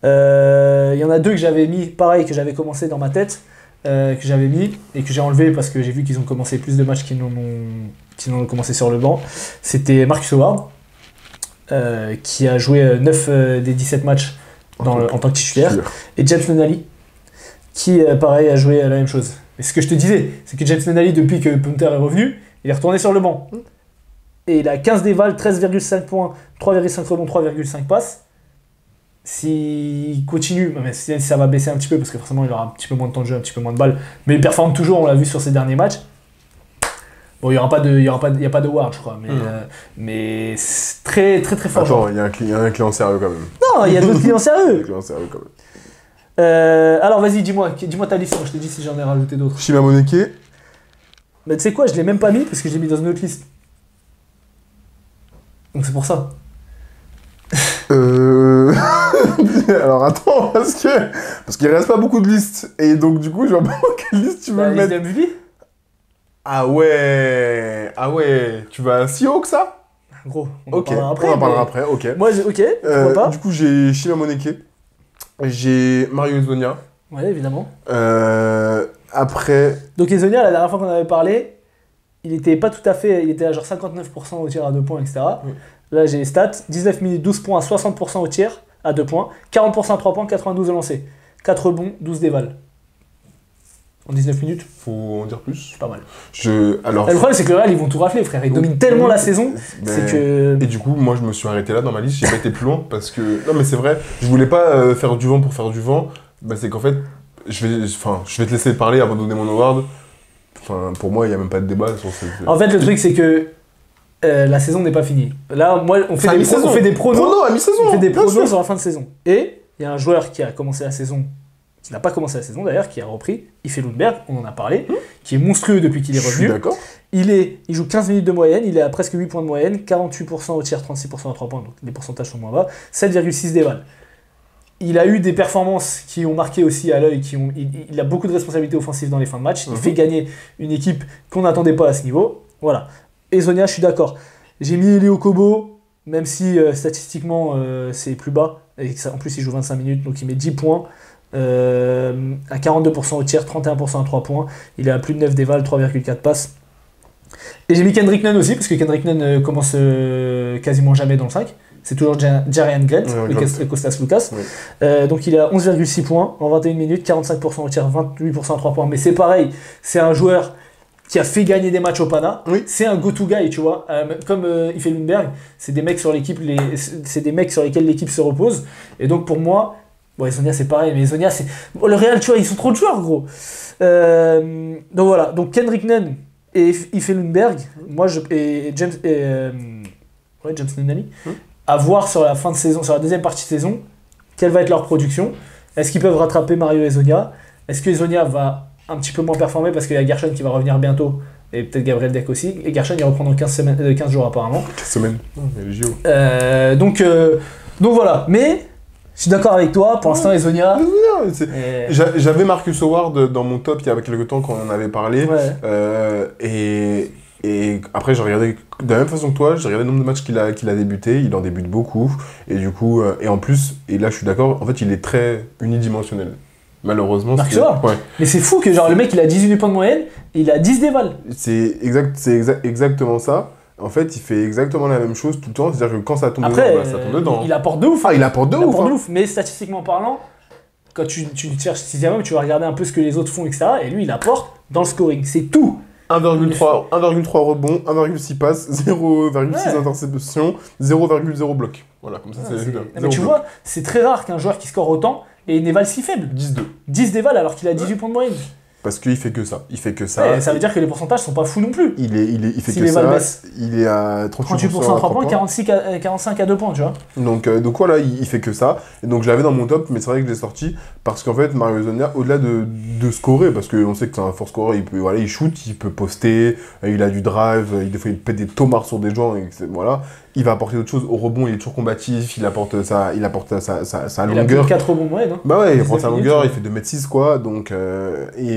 Il y en a 2 que j'avais mis, pareil, que j'avais commencé dans ma tête, que j'avais mis et que j'ai enlevé parce que j'ai vu qu'ils ont commencé plus de matchs qu'ils n'en ont commencé sur le banc. C'était Marcus Howard, qui a joué 9 des 17 matchs en tant que titulaire, et James Nunnally, qui, pareil, a joué la même chose. Mais ce que je te disais, c'est que James Nunnally, depuis que Punter est revenu, il est retourné sur le banc. Et il a 15 dévals, 13,5 points, 3,5 rebonds, 3,5 passes. S'il continue, même si ça va baisser un petit peu, parce que forcément il aura un petit peu moins de temps de jeu, un petit peu moins de balles, mais il performe toujours, on l'a vu sur ses derniers matchs. Bon, il n'y a pas de Ward, je crois, mais c'est très très très fort. Attends, il y a un client sérieux quand même. Non, il y a d'autres clients sérieux. Il y a un client sérieux quand même. Alors vas-y, dis-moi ta liste, moi je te dis si j'en ai rajouté d'autres. Shima Moneke. Mais tu sais quoi, je l'ai même pas mis parce que je l'ai mis dans une autre liste. Donc c'est pour ça. Alors attends, parce qu'il reste pas beaucoup de listes. Et donc du coup, je vois pas quelle liste tu veux mettre. La liste MVP ? Ah ouais, tu vas si haut que ça ? Gros, on en parlera après, ok. Moi, ok, pourquoi pas. Du coup, j'ai Shima Moneke. J'ai Mario Ezonia. Ouais, évidemment. Après... Donc Ezonia, la dernière fois qu'on avait parlé, il était pas tout à fait... Il était à genre 59% au tir à 2 points, etc. Là, j'ai les stats. 19 minutes, 12 points, 60% au tir à 2 points. 40% à 3 points, 92 au lancer. 4 rebonds, 12 dévals. En 19 minutes. Faut en dire plus. C'est pas mal. Alors... Le problème, c'est que le Real, ils vont tout rafler, frère. Ils dominent tellement la saison, c'est que... Et du coup, moi, je me suis arrêté là dans ma liste. J'ai pas été plus loin parce que... Non, mais c'est vrai. Je voulais pas faire du vent pour faire du vent. C'est qu'en fait, je vais te laisser parler avant de donner mon award. Enfin, pour moi, il n'y a même pas de débat sur ce... En fait, le truc, c'est que la saison n'est pas finie. Là, moi, on fait des pronos. À mi-saison, on fait des pronos sur la fin de saison. Et il y a un joueur qui a commencé la saison, qui n'a pas commencé la saison d'ailleurs, qui a repris, Ife Lundberg, on en a parlé, qui est monstrueux depuis qu'il est revenu. Je suis d'accord. Il joue 15 minutes de moyenne, il est à presque 8 points de moyenne, 48% au tir, 36% à 3 points, donc les pourcentages sont moins bas, 7,6 déval. Il a eu des performances qui ont marqué aussi à l'œil, il a beaucoup de responsabilités offensives dans les fins de match, il fait gagner une équipe qu'on n'attendait pas à ce niveau. Voilà. Et Zonia, je suis d'accord. J'ai mis Elio Kobo, même si statistiquement c'est plus bas, et en plus il joue 25 minutes, donc il met 10 points, à 42% au tir, 31% à 3 points, il est à plus de 9 déval, 3,4 passes. Et j'ai mis Kendrick Nunn aussi, parce que Kendrick Nunn commence quasiment jamais dans le 5. C'est toujours Jarian Grant, le Kostas Lucas. Oui. Donc il a 11,6 points en 21 minutes, 45% au tir, 28% à 3 points. Mais c'est pareil, c'est un joueur qui a fait gagner des matchs au Pana. Oui. C'est un go-to guy, tu vois. Comme Ife Lundberg, c'est des mecs sur lesquels l'équipe se repose. Et donc pour moi, bon, Zonia c'est pareil, mais Zonia c'est... le Real, tu vois, ils sont trop de joueurs, gros. Donc voilà, donc Kendrick Nunn et Ife Lundberg, et James Nunnally, à voir sur la fin de saison, sur la deuxième partie de saison, quelle va être leur production. Est-ce qu'ils peuvent rattraper Mario et Zonia? Est-ce que Zonia va un petit peu moins performer parce qu'il y a Gershon qui va revenir bientôt, et peut-être Gabriel Deck aussi, et Gershon il reprend dans 15 jours apparemment. 15 semaines, il y a les JO. Donc voilà, mais je suis d'accord avec toi, pour l'instant les Zonia... J'avais Marcus Howard dans mon top il y a quelques temps quand on en avait parlé, et après j'ai regardé, de la même façon que toi, j'ai regardé le nombre de matchs qu'il a débuté, il en débute beaucoup, et du coup, et en plus, et là je suis d'accord, en fait il est très unidimensionnel. Malheureusement, mais c'est fou que genre le mec il a 18 points de moyenne, il a 10 déval. C'est exactement ça. En fait, il fait exactement la même chose tout le temps, c'est-à-dire que quand ça tombe dedans, ça tombe dedans. Il apporte de ouf. Il apporte de ouf. Mais statistiquement parlant, quand tu cherches 6ème homme, tu vas regarder un peu ce que les autres font, etc. Et lui, il apporte dans le scoring. C'est tout. 1,3 rebond, 1,6 passes, 0,6 interception, 0,0 bloc. Voilà, comme ça c'est bien. Mais tu vois, c'est très rare qu'un joueur qui score autant ait une déval si faible. 10 déval alors qu'il a 18 points de moyenne. Parce qu'il fait que ça. Ouais, ça veut dire que les pourcentages sont pas fous non plus. Il fait que ça. Il est à 38% à 3 points, 45 à 2 points, tu vois. Donc voilà, il fait que ça. Et donc je l'avais dans mon top, mais c'est vrai que je l'ai sorti parce qu'en fait, Mario Zonia, au-delà de scorer, parce qu'on sait que c'est un fort scorer, il shoot, il peut poster, il a du drive, des fois il pète des tomards sur des gens, et voilà. Il va apporter d'autres choses au rebond, il est toujours combatif, il apporte sa longueur. Il a plus de 4 rebonds moyenne. Hein. Bah ouais, il apporte sa longueur, il fait 2m6 quoi, donc il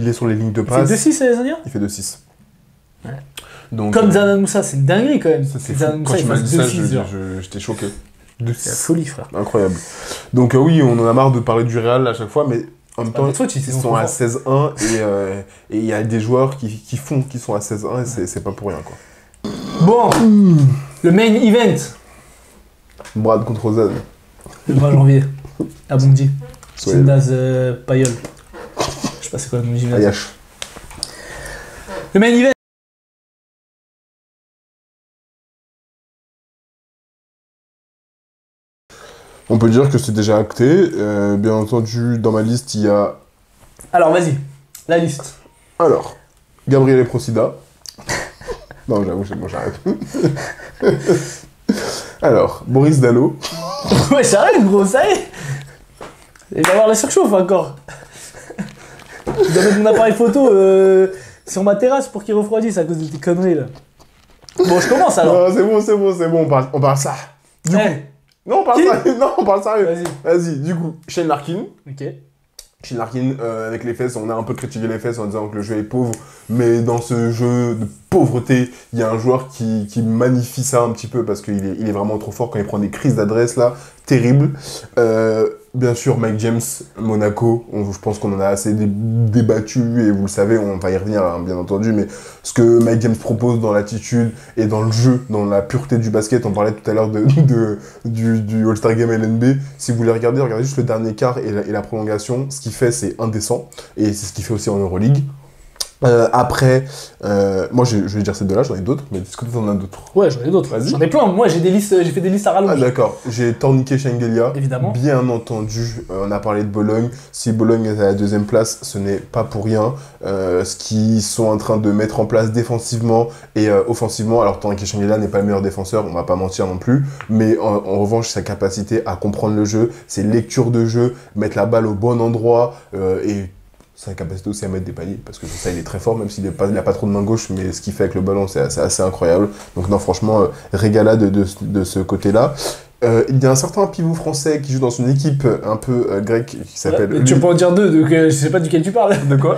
est sur les lignes de passe. Il fait 2-6 Zonia ? Il fait 2-6. Ouais. Donc, comme Zanan Moussa, c'est une dinguerie quand même. Quand tu m'as dit ça, j'étais choqué. C'est la folie, frère. Incroyable. Donc oui, on en a marre de parler du Real à chaque fois, mais en même temps, ils sont à 16-1 et il y a des joueurs qui sont à 16-1 et c'est pas pour rien quoi. Bon, le main event. Brad contre Zan. Le 20 janvier, à Bondy. Sindaz Payol. Je sais pas c'est quoi le nom du gymnase. Ayash. Le main event. On peut dire que c'est déjà acté. Bien entendu, dans ma liste, il y a... Alors, vas-y, la liste. Alors, Gabriel Procida. Non, j'avoue, c'est bon, j'arrête. Alors, Boris Dallo. Ouais, j'arrête, gros, ça y est. Il va y avoir la surchauffe encore. Je dois mettre mon appareil photo sur ma terrasse pour qu'il refroidisse à cause de tes conneries, là. Bon, je commence, alors. Non, c'est bon, on parle ça. Du coup... Non, on parle sérieux. Vas-y, du coup, Shane Larkin. Ok. Shane Larkin, avec les fesses, on a un peu critiqué les fesses en disant que le jeu est pauvre, mais dans ce jeu de pauvreté, il y a un joueur qui magnifie ça un petit peu parce qu'il est vraiment trop fort quand il prend des crises d'adresse là, terrible. Bien sûr, Mike James, Monaco, je pense qu'on en a assez débattu et vous le savez, on va y revenir hein, bien entendu, mais ce que Mike James propose dans l'attitude et dans le jeu, dans la pureté du basket, on parlait tout à l'heure du All-Star Game LNB, si vous voulez regardez juste le dernier quart et la prolongation, ce qu'il fait c'est indécent et c'est ce qu'il fait aussi en Euroleague. Après, moi je vais dire ces deux-là, j'en ai d'autres, mais est-ce que tu en as d'autres? Ouais, j'en ai d'autres. Vas-y. J'en ai plein. Moi, j'ai fait des listes à Ah rallonge. d'accord, j'ai Torniquet Shengelia, Évidemment. bien entendu, on a parlé de Bologne, si Bologne est à la deuxième place, ce n'est pas pour rien, ce qu'ils sont en train de mettre en place défensivement et offensivement, alors Torniquet Shengelia n'est pas le meilleur défenseur, on va pas mentir non plus, mais en revanche sa capacité à comprendre le jeu, ses lectures de jeu, mettre la balle au bon endroit et sa capacité aussi à mettre des paniers, parce que ça il est très fort, même s'il n'a pas trop de main gauche, mais ce qu'il fait avec le ballon c'est assez incroyable. Donc non franchement, régalade de ce côté-là. Il y a un certain pivot français qui joue dans une équipe un peu grecque qui s'appelle... Ouais, tu peux en dire deux, donc je sais pas duquel tu parles. De quoi?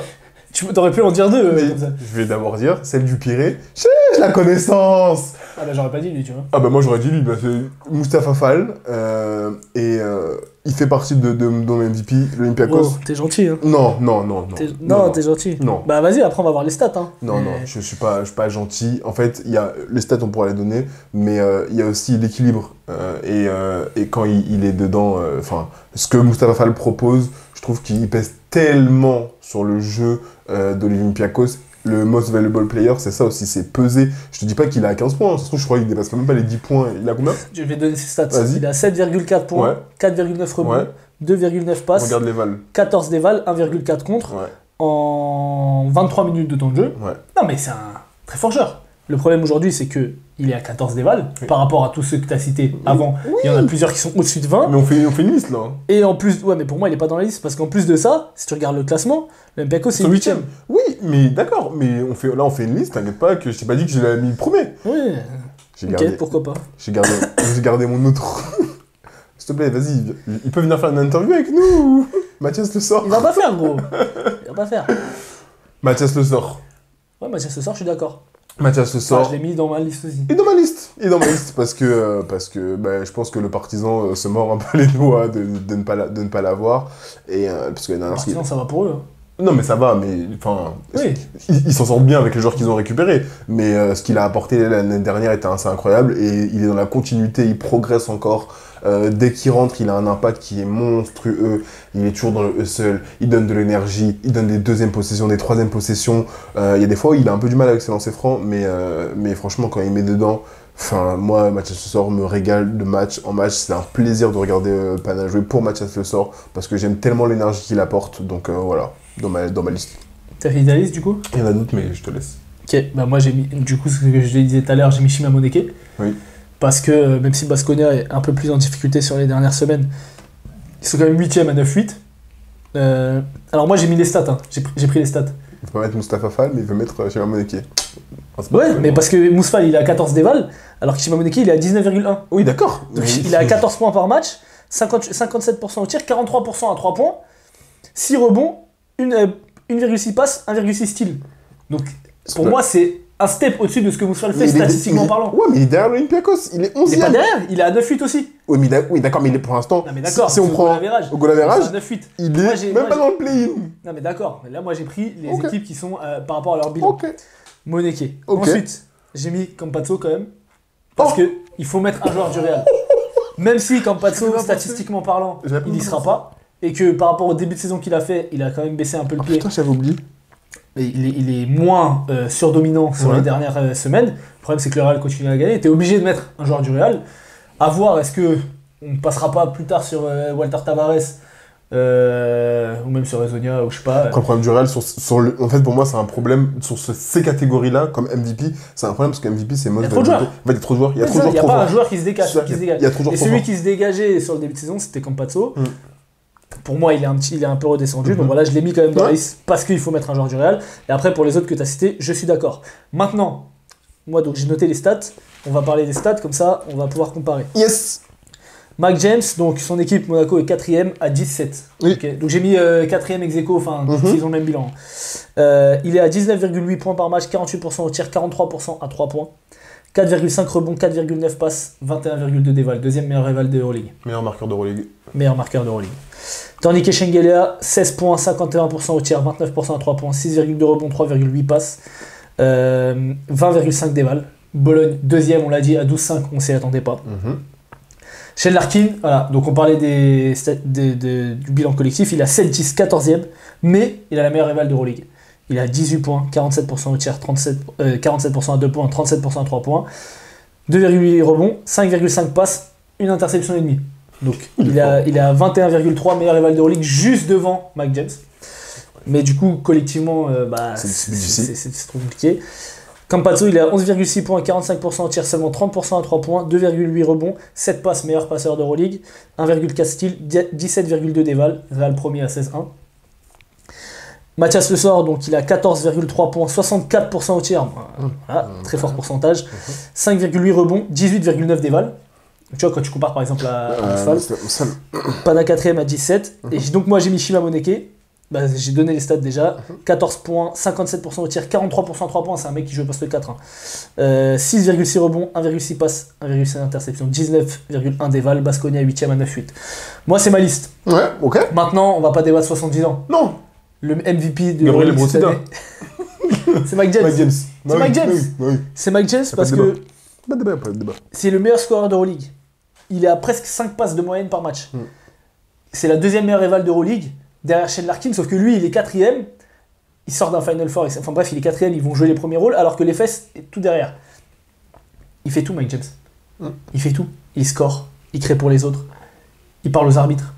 T'aurais pu en dire deux. Mais Comme ça. je vais d'abord dire celle du Pirée. J'ai la connaissance. Ah bah j'aurais pas dit lui, tu vois. Ah bah moi j'aurais dit lui, bah, c'est Mustapha Fall, il fait partie de mon MVP, l'Olympiakos. Oh, t'es gentil, hein. Non. T'es gentil. Non. Bah vas-y, après on va voir les stats, hein. Non, je suis pas gentil. En fait, il y a les stats, on pourra les donner, mais il y a aussi l'équilibre. Et quand il est dedans, ce que Mustapha Fall propose, je trouve qu'il pèse tellement sur le jeu de l'Olympiakos. Le most valuable player, c'est ça aussi, c'est peser. Je te dis pas qu'il a 15 points, ça se trouve, je crois qu'il dépasse même pas les 10 points. Il a combien? Je vais donner ses stats. Vas-y. Il a 7,4 points, Ouais. 4,9 rebonds, Ouais. 2,9 passes, Regarde les vals. 14 dévals, 1,4 contre, Ouais. en 23 minutes de temps de jeu. Ouais. Non mais c'est un très fort joueur. Le problème aujourd'hui, c'est que il est à 14 dévals Oui. par rapport à tous ceux que tu as cités avant. Oui. Il y en a plusieurs qui sont au-dessus de 20. Mais on fait une liste là. Hein. Et en plus, ouais, mais pour moi, il est pas dans la liste parce qu'en plus de ça, si tu regardes le classement, l'Olympiakos c'est 8ème. Oui, mais d'accord, mais on fait une liste, t'inquiète pas que je t'ai pas dit que je l'avais mis le premier. Ouais, J'ai ok, gardé, pourquoi pas. j'ai gardé mon autre. S'il te plaît, vas-y, il peut venir faire une interview avec nous. Mathias le sort. Il va pas faire, gros. Il va pas faire. Mathias le sort. Ouais, Mathias ce soir, je suis d'accord. Mathias le Enfin, sort. je l'ai mis dans ma liste aussi. Et dans ma liste. Parce que bah, je pense que le partisan se mord un peu les doigts de ne pas l'avoir. Et parce que la dernière Sinon, ça va pour eux. Hein. Non, mais ça va, mais enfin. Oui. Ils s'en sortent bien avec les joueurs qu'ils ont récupérés. Mais ce qu'il a apporté l'année dernière était assez incroyable. Et il est dans la continuité, il progresse encore. Dès qu'il rentre, il a un impact qui est monstrueux. Il est toujours dans le hustle. Il donne de l'énergie. Il donne des deuxièmes possessions, des troisièmes possessions. Il y a des fois où il a un peu du mal avec ses lancers francs. Mais franchement, quand il met dedans. Enfin, moi, Mathias Le Sort me régale de match en match. C'est un plaisir de regarder Pana jouer pour Mathias Le Sort parce que j'aime tellement l'énergie qu'il apporte. Donc voilà, dans ma liste. T'as fini ta liste du coup? Il y en a d'autres, mais je te laisse. Ok, bah moi j'ai mis, du coup, ce que je disais tout à l'heure, j'ai mis Shima Moneke. Oui. Parce que même si Baskonia est un peu plus en difficulté sur les dernières semaines, ils sont quand même 8ème à 9-8. Alors moi j'ai mis les stats, hein. J'ai pris les stats. Il peut pas mettre Mustapha Fall, mais il veut mettre Shima Moneke. Ouais, mais parce que Mousfal il est à 14 déval, alors que Shima Moneke il est à 19,1. Oui, d'accord. Donc Mais- il est à 14 points par match, 57% au tir, 43% à 3 points, 6 rebonds, 1,6 passes, 1,6 steals. Donc pour pas- moi c'est un step au-dessus de ce que Mousfal fait Mais il est- statistiquement parlant. Ouais, mais il est derrière l'Olympiakos. Il est 11e. Il est pas derrière, il est à 9-8 aussi. Oui, oui, d'accord, mais il est pour l'instant. Non mais d'accord, si on c'est au prend goal average. au goal average, C'est à 9-8. il Moi, est j'ai- même moi, pas j'ai- dans le play-in. Non mais d'accord, mais là moi j'ai pris les Ok. équipes qui sont par rapport à leur bilan. Ok. Moneke. Ok. Ensuite, j'ai mis Campazzo quand même. Parce Oh. que il faut mettre un joueur du Real. Même si Je Campazzo, l'ai pas statistiquement parlant, J'avais pas il y pensé sera à pas. Et que par rapport au début de saison qu'il a fait, il a quand même baissé un peu le Oh, pied. putain, j'avais oublié. Et il est moins surdominant sur Ouais. les dernières semaines. Le problème, c'est que le Real continue à gagner. Tu es obligé de mettre un joueur du Real. À voir, est-ce que on passera pas plus tard sur Walter Tavares ou même sur Ezonia ou je sais pas. Après, le problème du Real, en fait, pour moi, c'est un problème sur ces catégories-là, comme MVP. C'est un problème parce que MVP, c'est mode. Il y a trop de joueurs. En fait, il y a trop de joueurs. Il y a Ouais, trop de ça, joueurs il n'y a trop pas un forts. joueur qui se dégage. Il y a trop de joueurs Et trop celui forts. qui se dégageait sur le début de saison, c'était Campazzo. Mm. Pour moi, il est un peu redescendu. Mhm. Donc voilà, je l'ai mis quand même dans la Ouais. liste parce qu'il faut mettre un joueur du Real. Et après, pour les autres que tu as cités, je suis d'accord. Maintenant, moi, donc j'ai noté les stats. On va parler des stats, comme ça, on va pouvoir comparer. Yes! Mike James, donc son équipe Monaco est 4ème à 17. Oui. Ok, donc j'ai mis 4ème ex aequo, enfin, Mhm. ils ont le même bilan. Il est à 19,8 points par match, 48% au tir, 43% à 3 points. 4,5 rebonds, 4,9 passes, 21,2 déval. Deuxième meilleur rival de Euroleague. Meilleur marqueur d'Euroleague. Meilleur marqueur d'Euroleague. Torniquet Shengelia, 16 points, 51% au tir, 29% à 3 points, 6,2 rebonds, 3,8 passes, 20,5 déval. Bologne, deuxième, on l'a dit, à 12,5, on s'y attendait pas. Mhm. Shane Larkin, voilà, donc on parlait du bilan collectif, il a 7-10, 14e, mais il a la meilleure rival d'Euroleague. Il a 18 points, 47% au tir, 47% à 2 points, 37% à 3 points, 2,8 rebonds, 5,5 passes, une interception et demie. Donc il a 21,3 meilleur rival de Euroleague juste devant Mike James. Mais du coup, collectivement, c'est trop compliqué. Campazzo, il est à 11,6 points, 45% au tir, seulement 30% à 3 points, 2,8 rebonds, 7 passes, meilleur passeur d'Euroleague, 1,4 steals, 17,2 déval, Real premier à 16-1. Mathias Le Sort, donc il a 14,3 points, 64% au tir, voilà, très fort pourcentage, 5,8 rebonds, 18,9 déval. Tu vois, quand tu compares par exemple à Osfald, Pana 4ème à 17, et donc moi j'ai mis Shima Moneke. Bah, j'ai donné les stats déjà. 14 points, 57% au tir, 43% à 3 points. C'est un mec qui joue au poste 4. 6,6 rebonds, 1,6 passes, 1,6 interception, 19,1 déval. Baskonia 8ème à 9,8. Moi, c'est ma liste. Ouais, ok. Maintenant, on va pas débattre 70 ans. Non. Le MVP de Gabriel cette année, c'est Mike James. C'est Mike James. Oui. C'est Mike James parce que Pas de débat. c'est le meilleur scoreur d'Euroleague. Il est à presque 5 passes de moyenne par match. C'est la deuxième meilleure rival d'Euroleague. Derrière Shane Larkin, sauf que lui, il est 4ème, il sort d'un Final Four, enfin bref, il est 4ème, ils vont jouer les premiers rôles, alors que les fesses est tout derrière. Il fait tout, Mike James. Il fait tout. Il score, il crée pour les autres, il parle aux arbitres.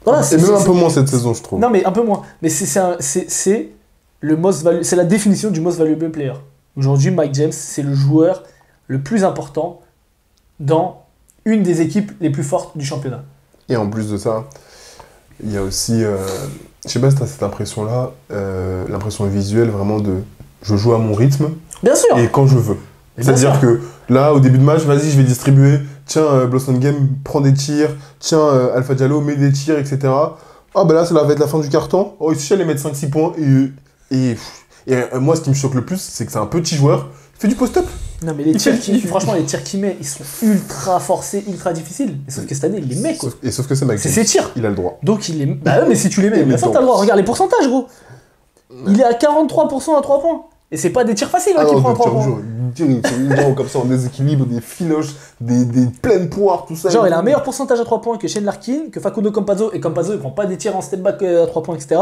Voilà, c'est même un peu moins cette saison, je trouve. Non, mais un peu moins. Mais c'est la définition du most valuable player. Aujourd'hui, Mike James, c'est le joueur le plus important dans une des équipes les plus fortes du championnat. Et en plus de ça, il y a aussi, je sais pas si tu as cette impression-là, l'impression visuelle vraiment de je joue à mon rythme. Bien sûr. Et quand je veux. C'est-à-dire que là, au début de match, vas-y, je vais distribuer. Tiens, Blossom Game, prends des tirs. Tiens, Alpha Diallo, mets des tirs, etc. Ah, ben là, ça va être la fin du carton. Oh, il suffit d'aller mettre 5-6 points. Et moi, ce qui me choque le plus, c'est que c'est un petit joueur. Il fait du post-up. Non, mais franchement, les tirs qu'il met, ils sont ultra forcés, ultra difficiles. Et sauf que cette année, il les met, quoi. Sauf que c'est Mike James. C'est ses tirs. Il a le droit. Donc, il les. Bah ouais, mais si tu les mets, t'as le droit. Regarde les pourcentages, gros. Il est à 43% à 3 points. Et c'est pas des tirs faciles qu'il prend à 3 points. Il tire comme ça en déséquilibre, des filoches, des pleines poires, tout ça. Genre, il a un meilleur pourcentage à 3 points que Shane Larkin, que Facundo Campazzo. Et Campazzo, il prend pas des tirs en step back à 3 points, etc.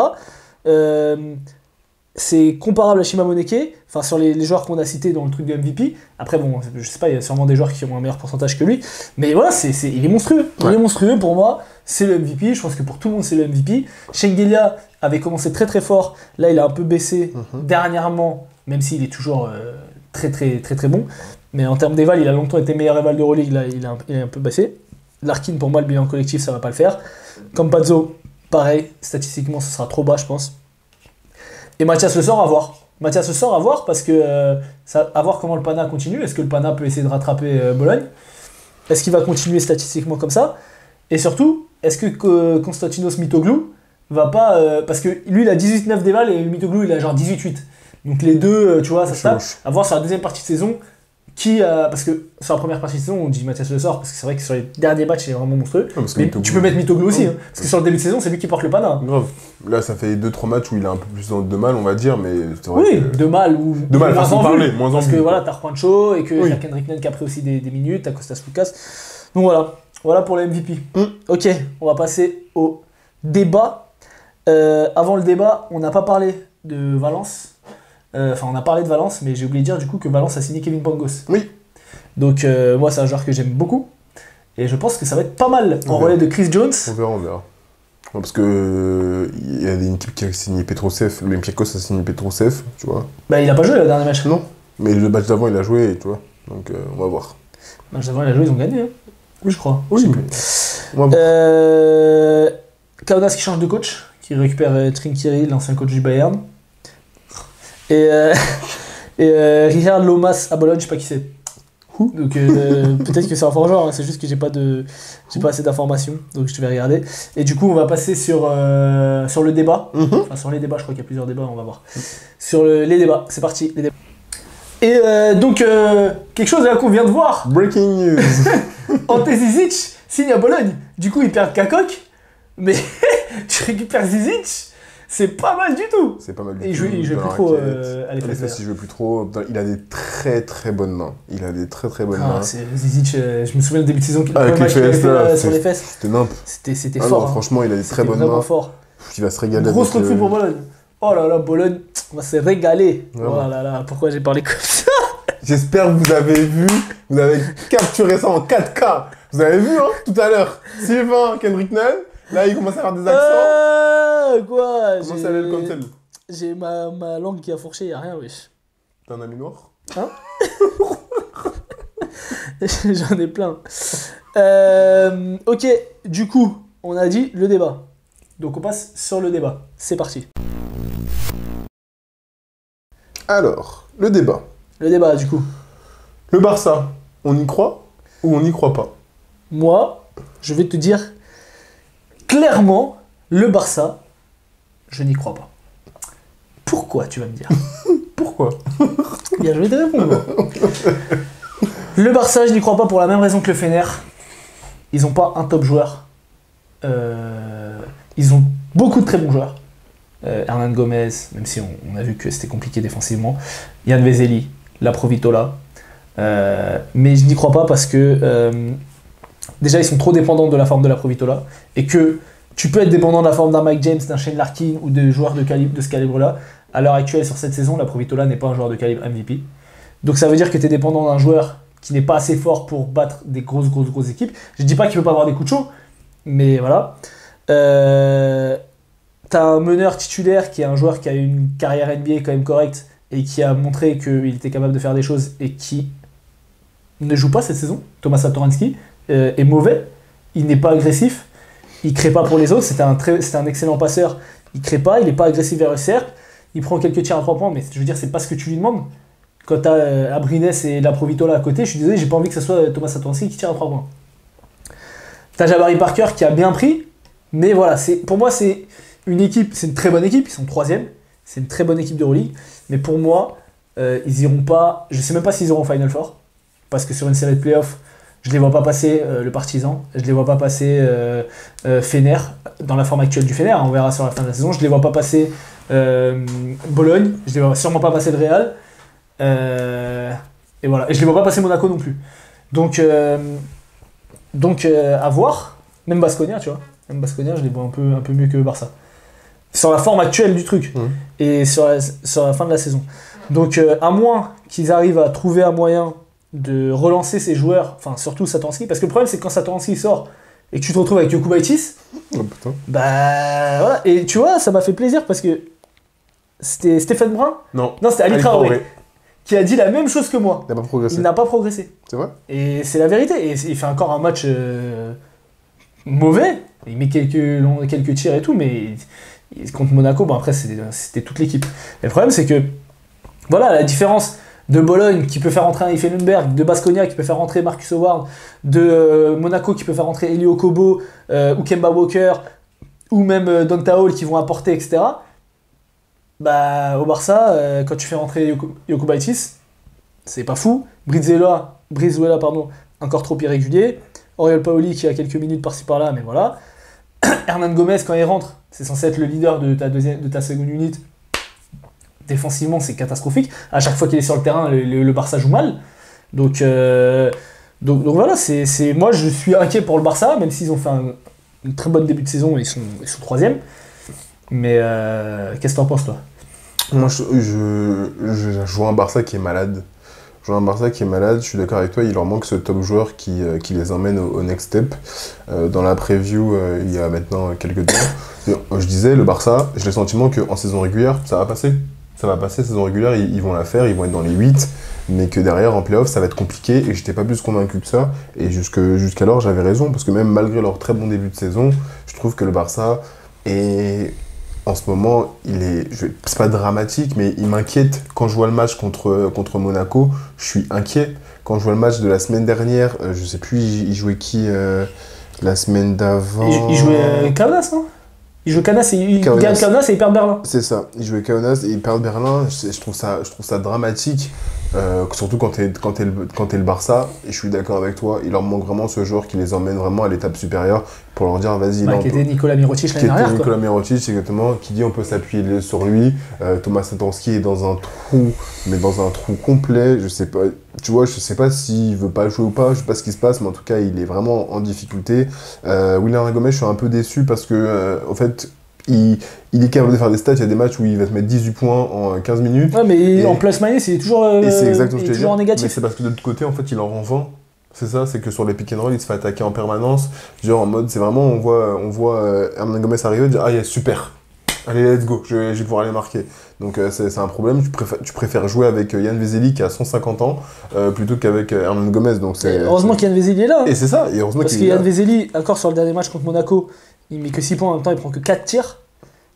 C'est comparable à Shima Moneke, enfin sur les joueurs qu'on a cités dans le truc de MVP. Après, bon, je sais pas, il y a sûrement des joueurs qui ont un meilleur pourcentage que lui, mais voilà, il est monstrueux. Il est monstrueux pour moi, c'est le MVP. Je pense que pour tout le monde, c'est le MVP. Shengelia avait commencé très très fort, là il a un peu baissé dernièrement, même s'il est toujours très bon. Mais en termes d'éval, il a longtemps été meilleur éval d'Euroleague, là il est un peu baissé. Larkin, pour moi, le bilan collectif, ça va pas le faire. Campazzo, pareil, statistiquement, ce sera trop bas, je pense. Et Mathias Le Sort, à voir. Mathias Le Sort, à voir, parce que à voir comment le Pana continue. Est-ce que le Pana peut essayer de rattraper Bologne? Est-ce qu'il va continuer statistiquement comme ça? Et surtout, est-ce que Konstantinos Mitoglou va pas... parce que lui, il a 18-9 d'éval et Mitoglou, il a genre 18-8. Donc les deux, tu vois, ça se tape. À voir sur la deuxième partie de saison, parce que sur la première partie de saison, on dit Mathias Le Sort, parce que c'est vrai que sur les derniers matchs, il est vraiment monstrueux. Mais tu peux mettre Mitoglou aussi, parce que sur le début de saison, c'est lui qui porte le Pana. Grave. Là, ça fait 2-3 matchs où il a un peu plus de mal, on va dire, mais c'est vrai. Oui, de mal ou façon de parler, moins en parce vue. Que voilà, t'as Juancho et que t'as Kendrick Nunn qui a pris aussi des minutes, t'as Kostas Lukas. Donc voilà pour le MVP. Ok, on va passer au débat. Avant le débat, on n'a pas parlé de Valence. Enfin, on a parlé de Valence, mais j'ai oublié de dire du coup que Valence a signé Kevin Pangos. Oui. Donc moi, c'est un joueur que j'aime beaucoup. Et je pense que ça va être pas mal en relais de Chris Jones. On verra. Parce que il y a une équipe qui a signé Petrosev, l'Olympiakos a signé Petrosev, tu vois. Bah, il a pas joué le dernier match. Non. Mais le match d'avant, il a joué, tu vois. Donc on va voir. Le match d'avant, il a joué, ils ont gagné. Hein. Oui, je crois. Oui. On va voir. Kaunas qui change de coach, qui récupère Trinkieri, l'ancien coach du Bayern. Et Richard Lomas à Bologne, je sais pas qui c'est. Donc peut-être que c'est un fort joueur, hein, c'est juste que j'ai pas assez d'informations, donc je vais regarder. Et du coup, on va passer sur le débat. Enfin, sur les débats, je crois qu'il y a plusieurs débats, on va voir. Sur les débats, c'est parti. Les débats. Et donc, quelque chose là qu'on vient de voir. Breaking news. Ante Zizic signe à Bologne. Du coup, ils perdent Kakok, mais tu récupères Zizic. C'est pas mal du tout. C'est pas mal du tout. Et il joue plus trop à l'effet. Il joue plus trop. Il a des très très bonnes mains. Mains. Zizic, je me souviens le début de saison qu'il a fait sur les fesses. C'était nimp. C'était fort. Non, franchement, il a des très bonnes mains. Fort. Il va se régaler. Grosse recrue pour Bologne. Oh là là, Bologne, on va se régaler. Vraiment. Oh là là, pourquoi j'ai parlé comme ça? J'espère que vous avez vu, vous avez capturé ça en 4K. Vous avez vu, hein, tout à l'heure. Sylvain, Kendrick Nunn, là, il commence à faire des accents. Quoi? Comment ça allait le cancel? J'ai ma langue qui a fourché, y'a rien, wesh. T'as un ami noir? Hein? J'en ai plein. Ok, du coup, on a dit le débat. Donc on passe sur le débat. C'est parti. Alors, le débat. Le débat, du coup. Le Barça, on y croit ou on n'y croit pas? Moi, je vais te dire clairement, le Barça, je n'y crois pas. Pourquoi, tu vas me dire? Pourquoi? Bien, je vais te répondre. Le Barça, je n'y crois pas pour la même raison que le Fener. Ils n'ont pas un top joueur. Ils ont beaucoup de très bons joueurs. Hernan Gomez, même si on a vu que c'était compliqué défensivement. Yann Vezeli, La Provitola. Mais je n'y crois pas parce que déjà ils sont trop dépendants de la forme de La Provitola. Et que tu peux être dépendant de la forme d'un Mike James, d'un Shane Larkin ou de joueurs de ce calibre-là. À l'heure actuelle, sur cette saison, La Provitola n'est pas un joueur de calibre MVP. Donc ça veut dire que tu es dépendant d'un joueur qui n'est pas assez fort pour battre des grosses équipes. Je dis pas qu'il ne peut pas avoir des coups de chaud, mais voilà. T'as un meneur titulaire qui est un joueur qui a une carrière NBA quand même correcte et qui a montré qu'il était capable de faire des choses et qui ne joue pas cette saison. Thomas Satoransky est mauvais, il n'est pas agressif, il crée pas pour les autres, c'est un excellent passeur, il crée pas, il n'est pas agressif vers le cercle, il prend quelques tirs à 3 points, mais je veux dire, c'est pas ce que tu lui demandes. Quand t'as Abrines et La Provitola à côté, je suis désolé, j'ai pas envie que ce soit Thomas Satoransky qui tire à 3 points. T'as Jabari Parker qui a bien pris, mais voilà, pour moi c'est une équipe, c'est une très bonne équipe, ils sont 3e, c'est une très bonne équipe d'Euroleague, mais pour moi, ils iront pas, je sais même pas s'ils iront au Final Four, parce que sur une série de playoffs, je les vois pas passer le Partizan, je les vois pas passer Fener, dans la forme actuelle du Fener, on verra sur la fin de la saison, je les vois pas passer Bologne, je les vois sûrement pas passer le Real, et voilà, et je les vois pas passer Monaco non plus. Donc à voir, même Baskonia, tu vois, même Baskonia, je les vois un peu mieux que Barça. Sur la forme actuelle du truc, et sur la fin de la saison. Donc à moins qu'ils arrivent à trouver un moyen de relancer ces joueurs, enfin surtout Satoransky, parce que le problème c'est que quand Satoransky sort et que tu te retrouves avec Jokubaitis, bah voilà, et tu vois, ça m'a fait plaisir parce que c'était Stéphane Brun? Non, c'était Ali Traoré, qui a dit la même chose que moi. Il n'a pas progressé. Il n'a pas progressé. C'est vrai? Et c'est la vérité, et il fait encore un match mauvais, il met quelques tirs et tout, mais contre Monaco, bon après c'était toute l'équipe. Et le problème c'est que, voilà, la différence de Bologne qui peut faire rentrer un Effenberg, de Baskonia qui peut faire rentrer Marcus Howard, de Monaco qui peut faire rentrer Eli Okobo, ou Kemba Walker, ou même Donta Hall qui vont apporter, etc. Bah, au Barça, quand tu fais rentrer Jokubaitis, c'est pas fou. Brizuela, encore trop irrégulier. Oriol Paoli qui a quelques minutes par-ci par-là, mais voilà. Hernan Gomez, quand il rentre, c'est censé être le leader de ta seconde unité. Défensivement, c'est catastrophique. À chaque fois qu'il est sur le terrain, le Barça joue mal. Donc voilà, moi je suis inquiet pour le Barça, même s'ils ont fait un très bon début de saison, ils sont 3e. Mais qu'est-ce que t'en penses, toi? Moi, je vois un Barça qui est malade. Je suis d'accord avec toi, il leur manque ce top joueur qui les emmène au next step. Dans la preview, il y a maintenant quelques temps, je disais, le Barça, j'ai le sentiment qu'en saison régulière, ça va passer. Saison régulière, ils vont la faire, ils vont être dans les 8, mais que derrière, en playoff, ça va être compliqué, et j'étais pas plus convaincu que ça. Et jusqu'alors, j'avais raison, parce que même malgré leur très bon début de saison, je trouve que le Barça est... En ce moment, c'est pas dramatique, mais il m'inquiète. Quand je vois le match contre Monaco, je suis inquiet. Quand je vois le match de la semaine dernière, je sais plus, il jouait qui la semaine d'avant. Il jouait Kaunas, non? Il joue Kaunas et il gagne Kaunas et il perd Berlin. C'est ça, il jouait Kaunas et il perd Berlin. Je trouve ça dramatique. Surtout quand t'es le Barça, et je suis d'accord avec toi, il leur manque vraiment ce joueur qui les emmène vraiment à l'étape supérieure pour leur dire vas-y. Qui était Nicolas Mirotic l'année dernière. Nicolas Mirotic, exactement, qui dit on peut s'appuyer sur lui. Thomas Satoransky est dans un trou, mais dans un trou complet. Je sais pas, tu vois, je sais pas s'il veut pas jouer ou pas, je sais pas ce qui se passe, mais en tout cas il est vraiment en difficulté. William Gomez, je suis un peu déçu parce que en fait, il est capable de faire des stats, il y a des matchs où il va te mettre 18 points en 15 minutes. Ouais, mais en plus-minus, il est toujours, et c'est exactement ce que je toujours en Mais négatif. c'est parce que de l'autre côté, en fait, il en rend 20. C'est ça, c'est que sur les pick and roll, il se fait attaquer en permanence. Genre en mode, c'est vraiment, on voit Hernan Gomez arriver et dire ah, yeah, super, allez, let's go, je vais pouvoir aller marquer. Donc c'est un problème, tu préfères jouer avec Yann Vezeli qui a 150 ans plutôt qu'avec Hernan Gomez. Donc Heureusement qu'Yann Vezeli est là. Hein. Et c'est ça, et heureusement Parce que Yann Vezeli, encore sur le dernier match contre Monaco, il met que 6 points en même temps, il prend que 4 tirs.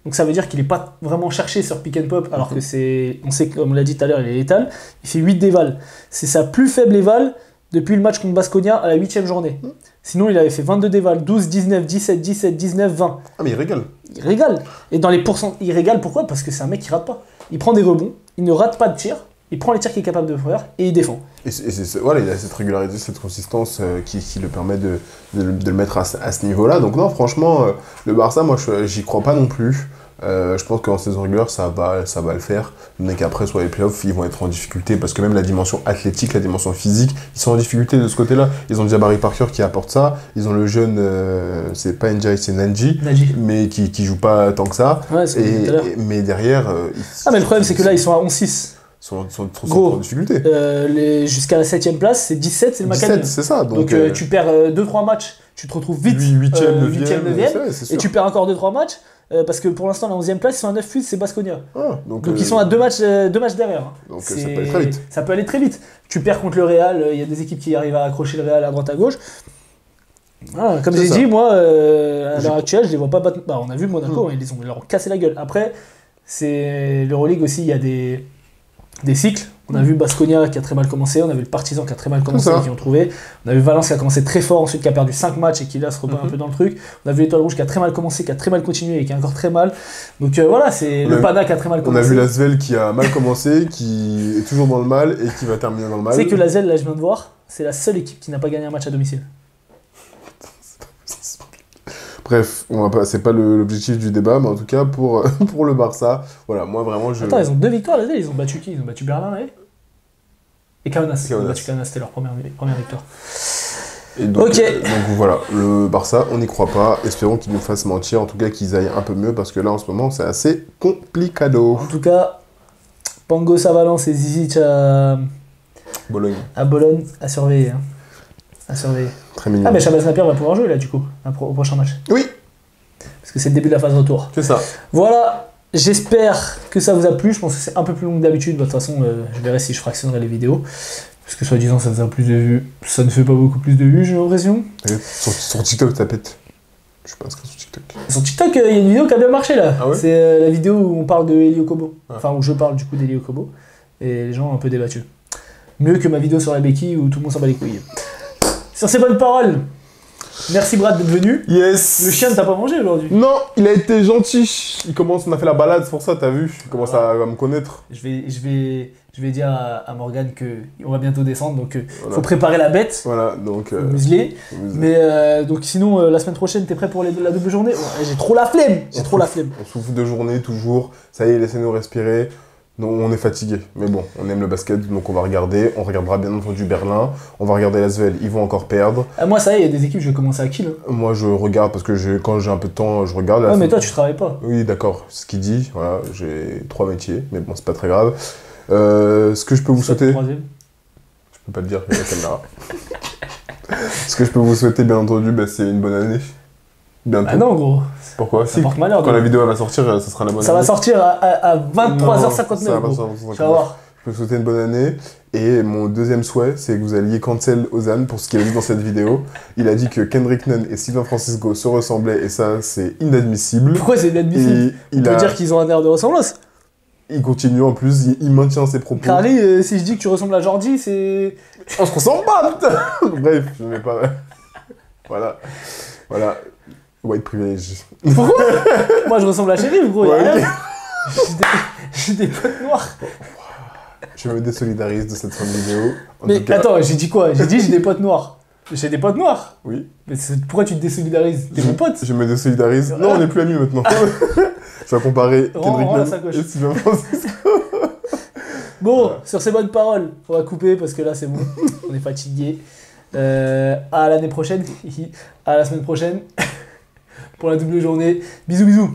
Donc ça veut dire qu'il n'est pas vraiment cherché sur pick and pop, alors que c'est, on sait, comme on l'a dit tout à l'heure, il est létal. Il fait 8 d'éval. C'est sa plus faible éval depuis le match contre Baskonia à la 8ème journée. Sinon, il avait fait 22 d'éval, 12, 19, 17, 17, 19, 20. Ah, mais il régale. Il régale. Et dans les pourcents, il régale pourquoi ? Parce que c'est un mec qui rate pas. Il prend des rebonds, il ne rate pas de tir, il prend les tirs qu'il est capable de faire et il défend. Voilà, il a cette régularité, cette consistance qui le permet de le mettre à ce niveau-là. Donc non, franchement, le Barça, moi, j'y crois pas non plus. Je pense qu'en saison régulière, ça va le faire. Mais qu'après, sur les playoffs, ils vont être en difficulté parce que même la dimension athlétique, la dimension physique, ils sont en difficulté de ce côté-là. Ils ont Jabari Parker qui apporte ça. Ils ont le jeune, c'est pas Ndiaye, c'est Nadji. Mais qui joue pas tant que ça. Ouais, mais derrière. Mais le problème, c'est que là, ils sont à 11-6. Sont en difficulté. Jusqu'à la 7ème place, c'est 17, c'est le Maccabi. 17, c'est ça. Donc tu perds 2-3 matchs, tu te retrouves vite 8ème, 9ème, et tu perds encore 2-3 matchs. Parce que pour l'instant, la 11ème place, ils sont à 9 c'est Baskonia. Donc ils sont à 2 matchs derrière. Hein. Donc ça peut aller très vite. Ça peut aller très vite. Tu perds contre le Real, il y a des équipes qui arrivent à accrocher le Real à droite à gauche. Voilà, comme j'ai dit, moi, à l'heure actuelle, je les vois pas battre. Bah, on a vu Monaco, ils leur ont cassé la gueule. Après, c'est l'Euroleague aussi, il y a des cycles. On a vu Baskonia qui a très mal commencé, on a vu le Partizan qui a très mal commencé et qui ont trouvé. On a vu Valence qui a commencé très fort, ensuite qui a perdu 5 matchs et qui là se rebat un peu dans le truc. On a vu l'Étoile Rouge qui a très mal commencé, qui a très mal continué et qui a encore très mal. Donc voilà, c'est le Pana qui a très mal commencé. On a vu l'Asvel qui a mal commencé, qui est toujours dans le mal et qui va terminer dans le mal. Tu sais que l'Asvel, là je viens de voir, c'est la seule équipe qui n'a pas gagné un match à domicile. Bref, c'est pas l'objectif du débat, mais en tout cas, pour le Barça, voilà, moi vraiment je... Attends, ils ont 2 victoires, l'Asvel, ils ont battu qui ? Ils ont battu Berlin, et Kaunas. Ils ont battu Kaunas, c'était leur première victoire. Et donc, donc voilà, le Barça, on n'y croit pas, espérons qu'ils nous fassent mentir, en tout cas qu'ils aillent un peu mieux, parce que là, en ce moment, c'est assez complicado. En tout cas, Pangos à Valence et Zizic à Bologne. À Bologne, à surveiller. Hein. À surveiller. Très mignon. Ah, mais Shabazz Napier va pouvoir jouer là, du coup, au prochain match. Oui. Parce que c'est le début de la phase retour. C'est ça. Voilà, j'espère que ça vous a plu. Je pense que c'est un peu plus long que d'habitude. De toute façon, je verrai si je fractionnerai les vidéos. Parce que soi-disant, ça faisait plus de vues. Ça ne fait pas beaucoup plus de vues, j'ai l'impression. Sur TikTok, ça pète. Je suis pas inscrit sur TikTok. Sur TikTok, il y a une vidéo qui a bien marché là. Ah ouais, c'est la vidéo où on parle de Elio Kobo. Enfin, où je parle du coup d'Elio Kobo. Et les gens ont un peu débattu. Mieux que ma vidéo sur la béquille où tout le monde s'en bat les couilles. Sur ces bonnes paroles, merci Brad d'être venu. Yes. Le chien ne t'a pas mangé aujourd'hui? Non, il a été gentil. On a fait la balade, c'est pour ça, t'as vu. Il commence à me connaître. Je vais dire à Morgane qu'on va bientôt descendre, donc voilà. Faut préparer la bête. Voilà, donc. Museler. Mais donc sinon, la semaine prochaine, t'es prêt pour la double journée? Ouais, j'ai trop la flemme. On souffle 2 journées toujours. Ça y est, laissez-nous respirer. Non, on est fatigué, mais bon, on aime le basket, donc on va regarder. On regardera bien entendu Berlin. On va regarder l'Asvel, ils vont encore perdre. Moi, ça y est, il y a des équipes, je vais commencer à kill. Moi, je regarde parce que quand j'ai un peu de temps, je regarde. Ouais, mais toi, tu travailles pas. Oui, d'accord, c'est ce qu'il dit. Voilà, j'ai 3 métiers, mais bon, c'est pas très grave. Ce que je peux vous souhaiter. Je peux pas le dire, il y a la caméra. Ce que je peux vous souhaiter, bien entendu, c'est une bonne année. Bientôt. Ah non, gros. Pourquoi? Ça porte malheur. Quand la vidéo va sortir, ça sera la bonne année. Ça va sortir à 23h59. Tu vas voir. Je peux vous souhaiter une bonne année. Et mon deuxième souhait, c'est que vous alliez cancel Ozan pour ce qu'il a dit dans cette vidéo. Il a dit que Kendrick Nunn et Sylvain Francisco se ressemblaient et ça, c'est inadmissible. Pourquoi c'est inadmissible? Il peut dire qu'ils ont un air de ressemblance. Il continue en plus, il maintient ses propos. Carly, si je dis que tu ressembles à Jordi, c'est... On se ressemble pas, putain. Bref, je vais pas... Voilà. White privilege. Pourquoi? Moi, je ressemble à Chérif, gros. Ouais, J'ai des potes noirs. Je me désolidarise de cette fin de vidéo. Mais attends, j'ai dit quoi? J'ai dit j'ai des potes noirs. J'ai des potes noirs? Oui. Mais pourquoi tu te désolidarises? T'es mon pote? Je me désolidarise. Non, on n'est plus amis maintenant. Je vais comparer Kendrick Nunn et Sylvain Francisco. Bon, voilà. Sur ces bonnes paroles, on va couper parce que là c'est bon. On est fatigué. À l'année prochaine. À la semaine prochaine. Pour la double journée. Bisous, bisous.